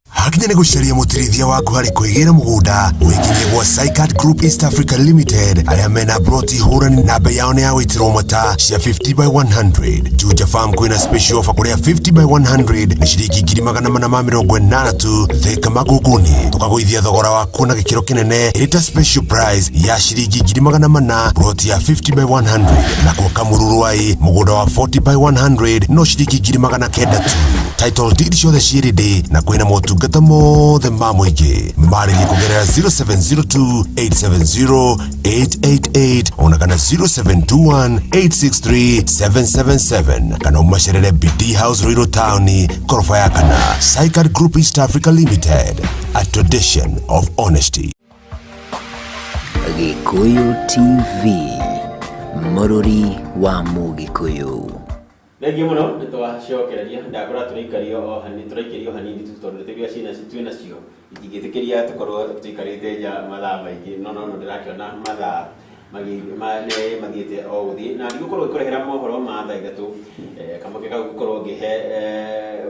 Hakinya negotiaria mutirithia waku hari kuigira mugunda wikirie gwa Saikat Group East Africa Limited aria mena broti hurani na bei yao ya witiro mata cia 50 by 100 Juja Farm kwina special offer kuria 50 by 100 ni shiringi 880 tu theka maguguni tukagoithia thogora waku na gikiro kinene irita special price ya shiringi 880 broti ya 50 by 100 na kwa Kamururuai mugunda wa 40 by 100 no shiringi 890 tu title deed show the shiridi na kwina motungata mothe ma muingi marĩrie kugerera 0702870888 ona kana 0721863777 kana umacerere BD House Ruiru Town korofa ya kana. Saikat Group East Africa Limited, a tradition of honesty. Gikuyu TV, Mururi wa Mugikuyu. Thank you muno nitwacokereria ndakora turikario hanini hanini tutondu tebia cina twina cio itigitikiria tukorwo tuikarite ja mathaa maingi no ndirakiona mathaa magiite o guthi na ndigukorwo ikurehera mohoro ma thaa ithatu kamoke gagukorwo ngihe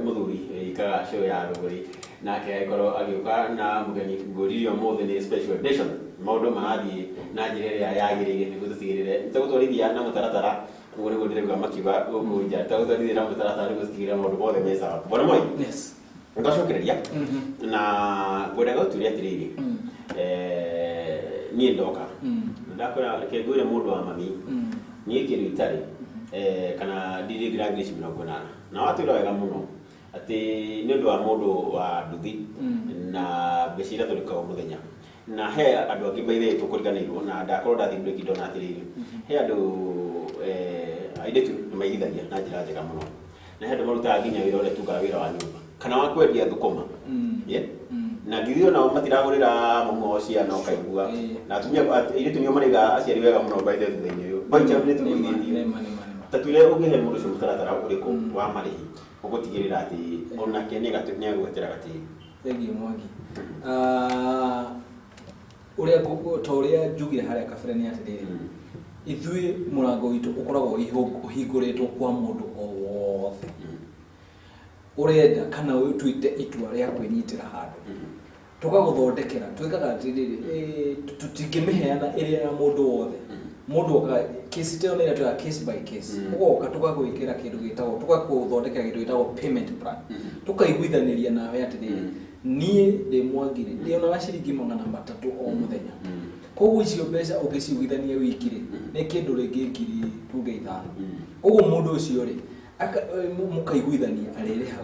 muthuri ikaga show ya ruguri nake aikorwo agiuka na mugeni nguririo mothe ni special edition maundu marathii na njira iria yagirire niguo tutigirire tugutwarithia na mutaratara ngore ngore ngwa makiba uja tawuthirira mutaratara niguo tutigirire maundu mothe mesa bona moi yes ngacokereria na ngwenda guturia atiriri nie ndoka ndakora kegwire mundu wa mami nie kiritari kana ndiri graduation minogona na watu ira wega muno ati ni ndu wa mundu wa nduthi na becira turikao muthenya na he andu angi baithe tukuriganirwo na ndakora ndathi break down atiriri he andu aidetu maigithagia na njira njega muno na he andu marutaga nginya wira uria tugaga wira wa nyumba kana wa kwendia thukuma na ngirio na matiragurira mumo cia no kaigua na tumia ile tumio mariga aciari wega muno baithe thutha-ini uyu baita ne tukuithithie tatwire ungihe mundu cio mutaratara uriko wa marihi ugutigirira ati ona kene gatunya gwetera gati thegi Mwangi uria toria njugire haria kabere ni atiriri ithui murango witu ukoragwo uhinguritwo kwa mundu o wothe urenda kana wituite itua ria kwinyitira handu tukaguthondekera twikaga atiriri tutingimiheana iria ya mundu wothe mundu oka case teo nira tuya case by case ugoka tukagwikira kindu gitagwo tugakuthondekera kindu gitagwo payment plan tukaiguithaniria nawe atiriri nie de Mwangire ndiona washiringi 300 o muthenya koguo icio mbeca ungiciugithania wikire ni kindu ringi ngiri tuge 5 koguo mundu ucio ri mukaiguithania arerehaga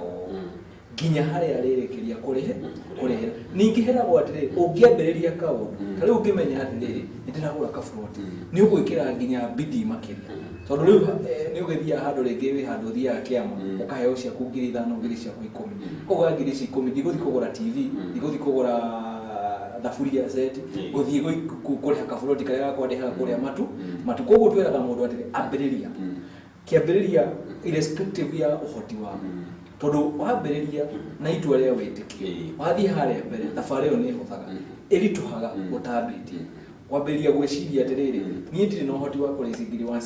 nginya haria arerekeria kurehe ningi heragwo atiri ungiambiriria kaundu tari ungimenya atiri ndiragura kaburoti ni ugwikira nginya bidii makiria tondu riu ni ugithia handu ringi wi handu thia kiama ukaheo cia kungiri 5 ngiri cia 10 koguo ngiri cia 10 ndiguthi kugura TV ndiguthi kugura thaburia set guthie kuriha kaburoti karia gakwandiha kuria matu koguo twiraga mundu atiri ambiriria kiambiriria irrespective ya uhoti wa tondu wambiriria na itua ria witikia wathie haria mbere thabari yo ni huthaga irituhaga utambitie wambiriria gwiciria atiriri nie ndiri no hoti wa kureci ngiri 165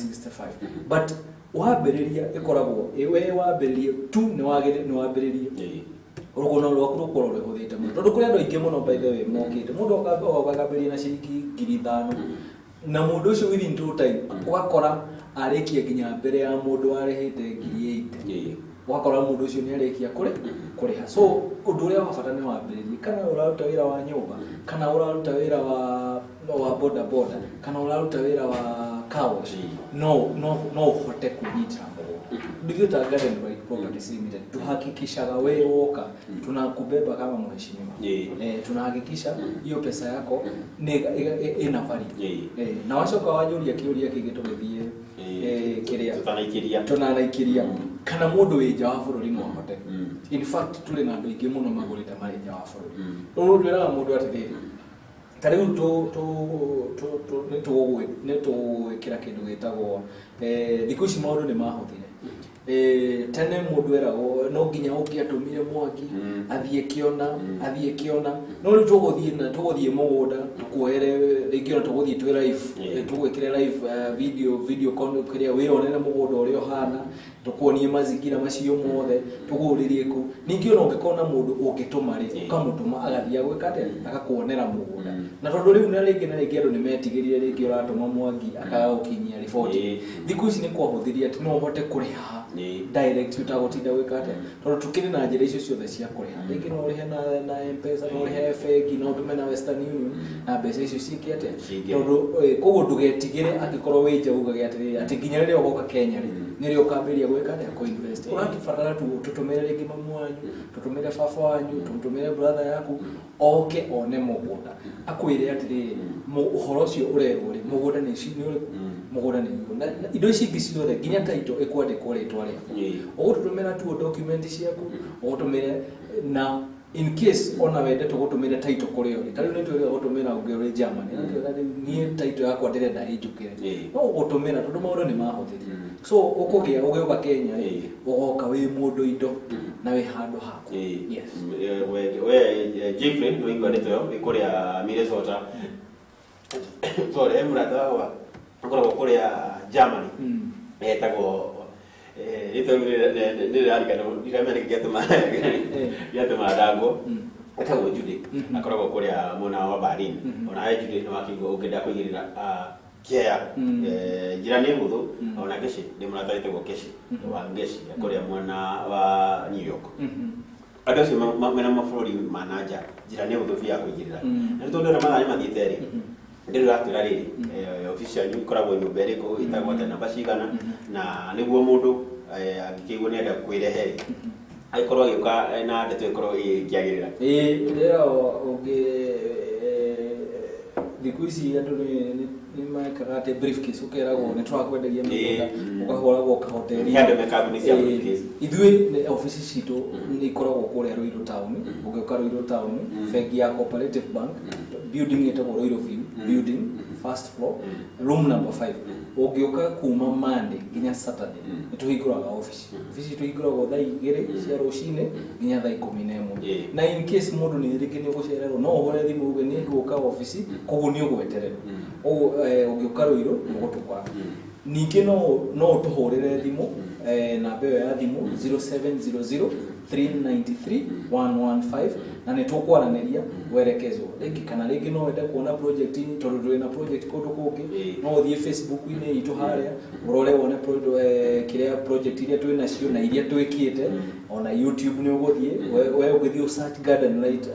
but wambiriria ikoragwo ewe wambiriria tu ni wambiriria urugono rwaku rukorwo ruhuthite muno tondu kuri andu aingi muno by the way mokite mundu okagambiria na ciringi ngiri 5 na mundu ucio within due time ugakora arikia nginya mbere ya mundu arehete ngiri 8 wakora mundu ucio ni arikia kuriha so undu uria wabata ni wambiririe kana uraruta wira wa nyumba kana uraruta wira wa boda kana uraruta wira wa kawash no hote kunyita Digita Garden by Properties Limited tuhakikishaga wewe woka tunakubeba kama mheshimiwa tunahakikisha hiyo pesa yako ina value na wacoka wajuria kiuria kigitugithie kiria tunanaikiria kana mundu wija wa bururi no hote in fact tuli na andu ingi muno magurite marija wa bururi no ndwiraga mundu atithiri karibu neto kira kindu gitagwo thiku ici maundu ni mahuthire tene mundu erago no nginya ukiatumire Mwangi athie kiona no ri tuguthie mugunda tukuhere ringiona tuguthie twi live tugwikire live video content kiria wionere mugunda uria hana tukuonie mazingira macio mothe tuguririe ku ningi ona ungikona mundu ungituma ri ukamutuma agathia gwika ati agakuonera mugunda na tondu riu na ringi andu ni metigirire ringi uratuma Mwangi akaukinyia report thiku ici ni kwahuthiria ati no hote kuriha direct utagotinda gwika ati tondu tukiri na njira icio ciothe cia kuriha ringi no rihe na M-Pesa no rihe fegi no tume na Western Union na mbeca icio ciiki ati tondu koguo ndugetigire angikorwo wija uga ati nginya riria ugoka Kenya ri nirio kambiria gwika ati ko invest uratibatara tutumire ringi mamu wanyu tutumire baba wanyu tutumire brother yaku oke one mugunda akwire ati uhoro ucio urerwo ri mugunda ni ci ni mugunda ni indo ici ingi ciothe nginya title ikwandikwo ritwa ria ugutumira tu document ciaku ugutumire na in case ona wende tugutumire title kuri yo tari ni tuwe gutumira ungere Germany ni title yakwa ndirenda ijukire no ugutumira tondu maundu ni mahuthirie so ukugia ugiuka Kenya ugoka wi mundu indo na wi handu haku yes we Jeffrey no ingwanite yo ikuria Minnesota sorry emrata wa ngoragwo kuria Germany etagwo ito ni arika no ndikamenya gituma dango etagwo Judy akoragwo kuria mona wa Berlin ona he Judy no akingo ukenda kuigirira kia jirani muthu ona Geshi ndimuratarite go Geshi wa Geshi kuria mwana wa New York adaci mena mafurori manager jirani muthu via kuigirira na tondu na mathani mathiete ri ndira turari official ikoragwo nyumba iriko itagwo tena bacigana na niguo mundu angikigwo nenda kwirehe aikorwo agioka na ndeto ikorwo ikiagirira ndira ungi thiku ici andu ni maikagate briefcase ukeragwo ni twakwenderia mugunda ukahoragwo ka hoteli hande me kambuni cia briefcase ithui ni office citu ni ikoragwo kuria Ruiru town ugioka Ruiru town fegi ya Cooperative Bank building etagwo Ruiru View building first floor room number 5 ugioka kuma Monday nginya Saturday nituhinguraga office tuhinguragwo thaa 2 cia rucine nginya thaa 11 na in case mundu ni riki ni gucererwo no uhore thimu uge ni guka office koguo ni ugweterera ugioka Ruiru ugutukwa ningi no tuhurire thimu namba yo ya thimu 0700 393 115 na nitukwaraniria werekezwo ringi kana ringi no wende kuona project ni tondu nduri na project kundu kungi no uthie Facebook ine itu haria urore wone kiria project iria twi nacio na iria twikite ona YouTube ni uguthie we uguthie search garden light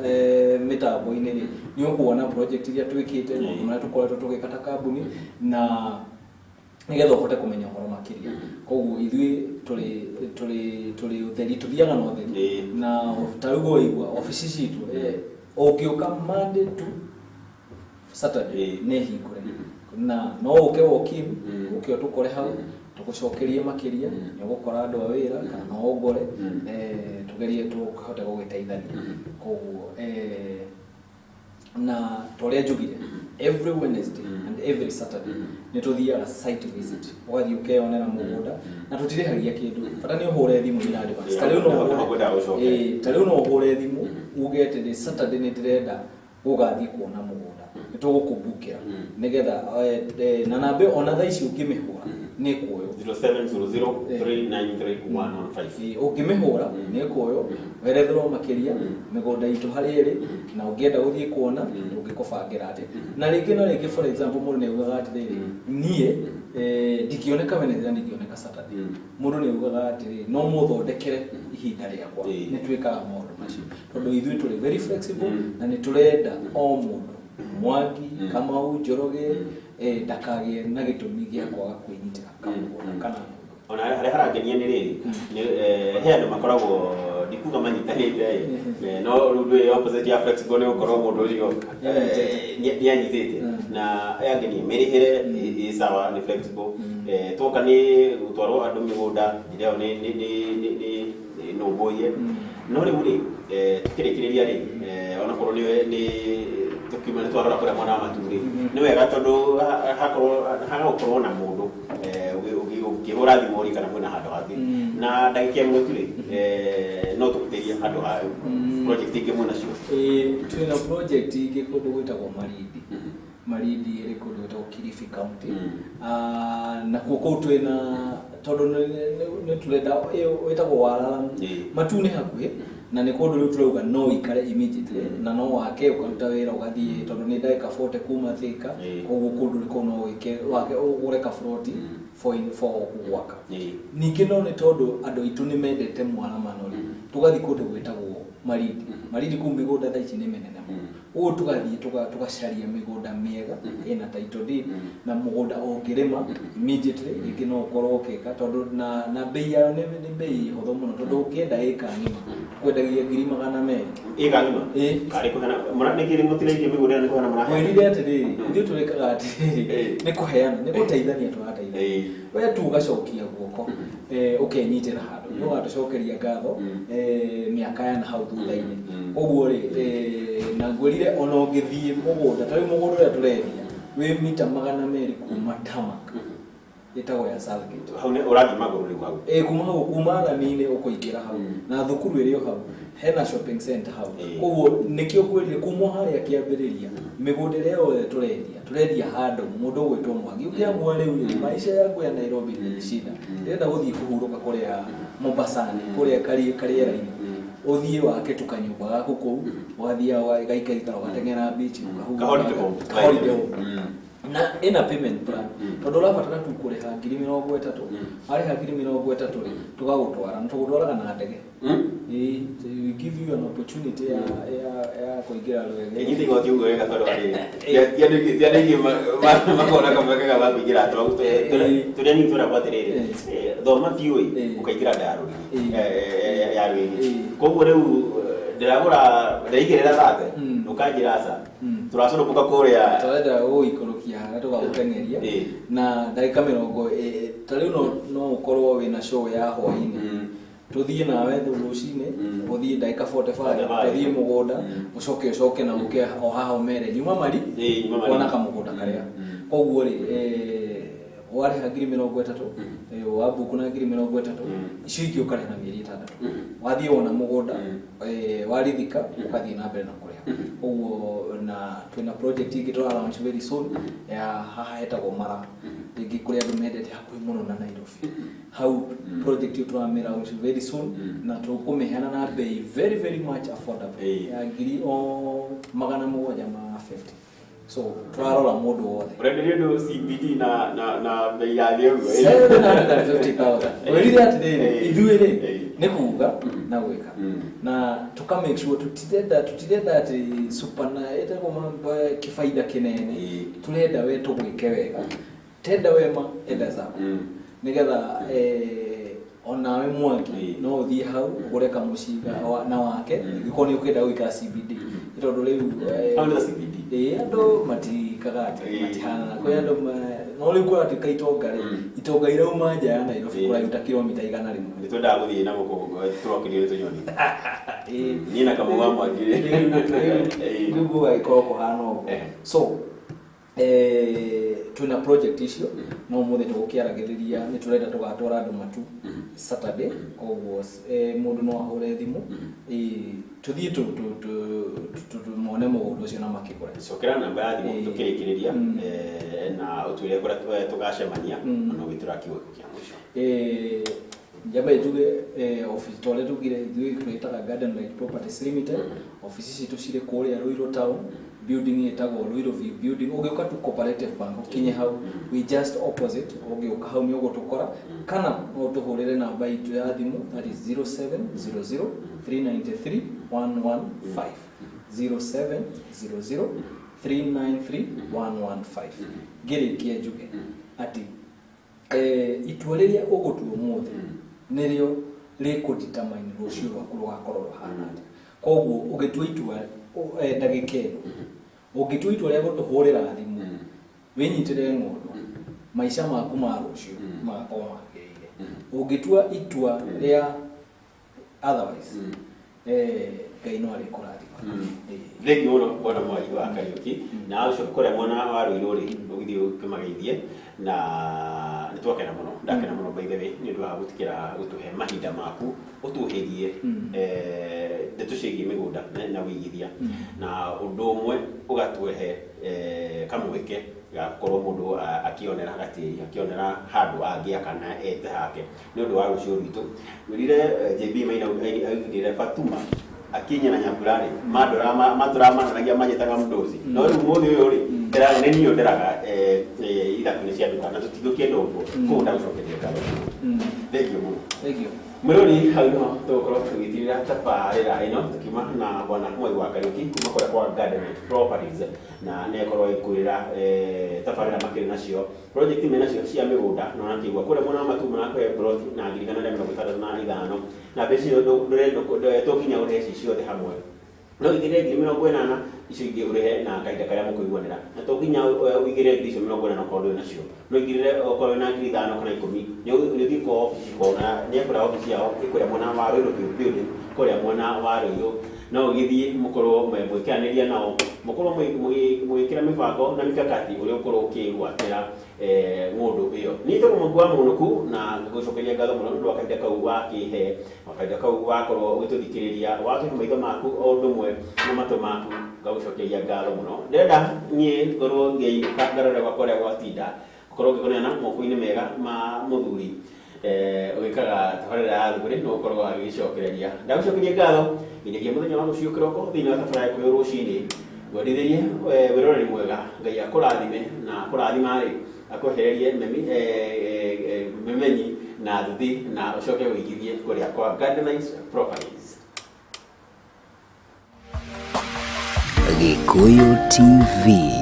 mitambo ine ni ukuona project iria twikite na tukoretwo tugikata kambuni na nigetha uhote kumenya horo makiria koguo ithui tuli utheri tuthiaga no utheri na tarugo igwa office citu ukiuka Monday to Saturday ne hingure na no uke wokim ukio tukore hau tugucokerie makiria ni gukora andu a wira kana no ugore tugerie tuhote gugiteithania koguo na toria njugire every Wednesday and every Saturday ni tuthiaga site visit wathi ukeyonera mugunda na tutirihagia kindu bata ni uhure thimu ni advance tari no uhure thimu ugete ni Saturday ni direnda ugathi kuona mugunda nitugukubukira nigetha na nambe ona tha ici ukimihura ni kuoyo 0700393115 ukimihura ni kuoyo werethero makiria migunda itu hari iri na ungienda guthie kuona ungikubangira ati na ringi na ringi for example mundu ni ugaga ati riri nie ndikioneka Wednesday ndikioneka Saturday mundu ni ugaga ati no muthondekere ihinda riakwa ni twikaga maundu macio tondu ithui tuli very flexible na ni turenda o mundu Mwangi Kamau Njoroge ndakagie na gitumi gia kwaga kwinyitira kana ona harangenia ni riri he andu makoragwo ndikuga manyitanite no rundu opposite ya flexible ni ukorwo mundu ucio ni anyitite na ayangenia merihire isawa ni flexible toka ni utwaro andu migunda ndireo ni no boye no riuri tukirikiria ri ona korwo ni tukimana twarora kora mwana maturi ni wega tondu hakorwo na mundu ukihura thimuri kana mwina handu hangi na ndagikia mweturi no tukuteria handu ha project ingi mwina cio twina project ingi kundu gwitagwo Maridi iri kundu gwitagwo Kilifi County na kuko twina tondu ni turenda witagwo Warara matune hakuhi na ni kundu riu turauga no ikare immediately na no wake ukaruta wira ugathie tondu ni ndaika 40 kuma Thika koguo kundu liko no wike wake ureka froti for kugwaka ningi no ni tondu andu itu ni mendete mwana manori tugathi kundu gwitagwo Maridi ku migunda tha ici ni menene uguo tugathie tugacaria migunda miega ina title deed na mugunda ungirima immediately ingi no ukorwo ukeka tondu na bei yao ni bei hotho muno tondu ukienda eka ngima kwendagia 200,000 eka ngima kari kuhana muranekire mutireike migunda ni kuhana murahe mwirire atiri ithu turekaga ati ni kuheana ni guteithania turateithania we tu ugacokia guoko ukenyitira handu no gatucokeria ngatho miaka ya na hau thutha-ini uguo ri na ngwirire ona ungithie mugunda tari mugunda uria turendia wi mita 200 kuma Tamak itago ya Salgate hau ne urathi maguru ni hau kuma Rami-ini ukuingira hau na thukuru irio hau hena shopping center hau uguo nikio kwirire kuma haria kiambiriria migunda rio turendia handu mundu gwitwo Mwangi ukiamua riu maisha yangu ya Nairobi ni shida ndenda guthie kuhuruka kuria Mombasa kuria kariera-ini uthie wake tukanyumba gaku kou wathia gaikaikara watengera beach holiday na ina payment plan tondu urabatara tu kuriha 30,000 ariha 30,000 tugagutwara tugutwaraga na ndege we give you an opportunity ya kuingira rwege nyiti go tiugo wega tondu ari ya nigi makona kama kaka ba kuingira turia ni tura kwatirire thoma piu ukaingira ndaru ya rwege koguo riu ndiragura ndaigirira thate ukanjira asa turacoro buka kuria turenda uikorokia tugagutengeria na ndagika 30 tari no ukorwo wina show ya hwaini tuthie nawe rucine uthie ndagika 45 tuthie mugunda ucoke na uke o haha umere nyuma mari ona kamugunda karia koguo ri wari ha 30,000 wabuku na 30,000 icio ingĩ ũkarĩha na mĩeri 6 wathie wona mugunda warithika ukathie na mbere na kuria ũguo na twina project ingĩ tũra launch very soon ya haha hetagwo Mara ringi kuria andu mendete hakuhi muno na Nairobi hau project iyo tũramĩra launch very soon na tũkũmĩheana na bei very very much affordable ya 750 so twarora mundu wothe urenderio ndo CBD na bei ya leo 750,000 werire atire ithuire ni kuga na gwika na tuka make sure tutirenda ati super na eta kwa kifaida kinene turenda we tugwike wega tenda wema enda zako nigetha onawe Mwangi no uthie hau ugure kamuciga na wake giko ni ukenda gwika CBD itondu riu CBD andu matikagate matihana kwa andu no riu kwa ati kaitonga itonga irauma nja ya Nairobi kuraita kilomita 100 ni twenda guthie na guko turokirie ni tunyoni ni na kamuga Mwangi riu aikoko hano so tuna project icio no muthe tugukiaragiriria ni turenda tugatwara andu matu Saturday kogwo mundu no ahure thimu tuthie mone mugundu ucio na makigura cokera namba ya thimu tukirikiriria na utwire kura tugacemania no gitura kiugo kia mwisho Njamba tuge office tole tugire twitaga Garden Light Properties Limited office citu cire kuria Ruiru town building etagwo Ruiru View building ugiuka tu cooperative bank ukinye hau we just opposite ugiuka hau ni ugutukora kana no tuhurire namba itu ya thimu that is 0700 393 115 0700 393 115 girikia juge ati itwariria ugutu umuthe nirio rikudetermine rucio rwaku rugakorwo ruhana kogwo ugitua itua ndagikeno ugitua itua ria gutuhurira thimu winyitire ngondo maisha maku ma rucio magakorwo magirire ugitua itua ria otherwise Ngai no ari kurathima Thegi uno bona Mwangi wa Kariuki na ucio kore mwana wa Ruiru ri ugithie ukimageithie na nitwakena muno ndakena muno by the way ni ndu wa gutikira gutuhe mahinda maku utuhigie ndetucigie migunda na wigithia na undu umwe ugatwehe kamweke gakorwo mundu akionera gatiri akionera handu angiaka na ete hake ni undu wa rucio rwitu wirire JB maina aigire Fatuma akinya na nyambulani maturama manyitaga mdozi no ri muthi uyu ri era ne niyo nderaga ithakuni cia nduka na tutigukie ndongo ko ndagucokeria ngaro thank you Murori hau no tukorwo tugithirira tabarira ino tukima na bwana Mwangi wa Kariuki kuma kwa Garden Properties na nekorwo ikwira tabarira makiri nacio project ime nacio cia migunda no na kigwa kure mona matuma na kwa growth na ngirikana na 35 na besi ndo tokinya ure ciothe hamwe no igire ngiri 40 icio ingi urihe na kaida karia mukuiguanira na tokinya uigire ngiri 40 na kondo nacio no igire okorwo na ngiri 5 kana 10 ni thiko kona ni ekora ofisi yao ikuria mwana wa Ruiru building kuria mwana wa Ruiru no ugithie mukorwo mwikaniria nao mukorwo mwikira mibango na mikakati uri ukorwo ukigwatira mundu iyo ni to Mwangi Munuku na gucokeria ngatho muno ndu akaida kau wakihe akaida kau wakorwo wituthikiriria wakihe maitho maku o ndumwe na mato maku gagucokeria ngatho muno ndenda nie ngorwo ngeiruka ngarore gwakoria gwatinda korwo ngikona moko-ini mega ma muthuri ugikaga tabarira ya thuguri no korwo agicokereria ndagucokeria ngatho nginyagia muthenya wa rucio kiroko thini wa tabarira ya kuyo rucini gwendithirie wiroreri mwega Ngai akurathime na kurathima ri akwehererie memenyi na thuthi na ucoke wigithie kuria kwa Garden Properties Gikuyu TV.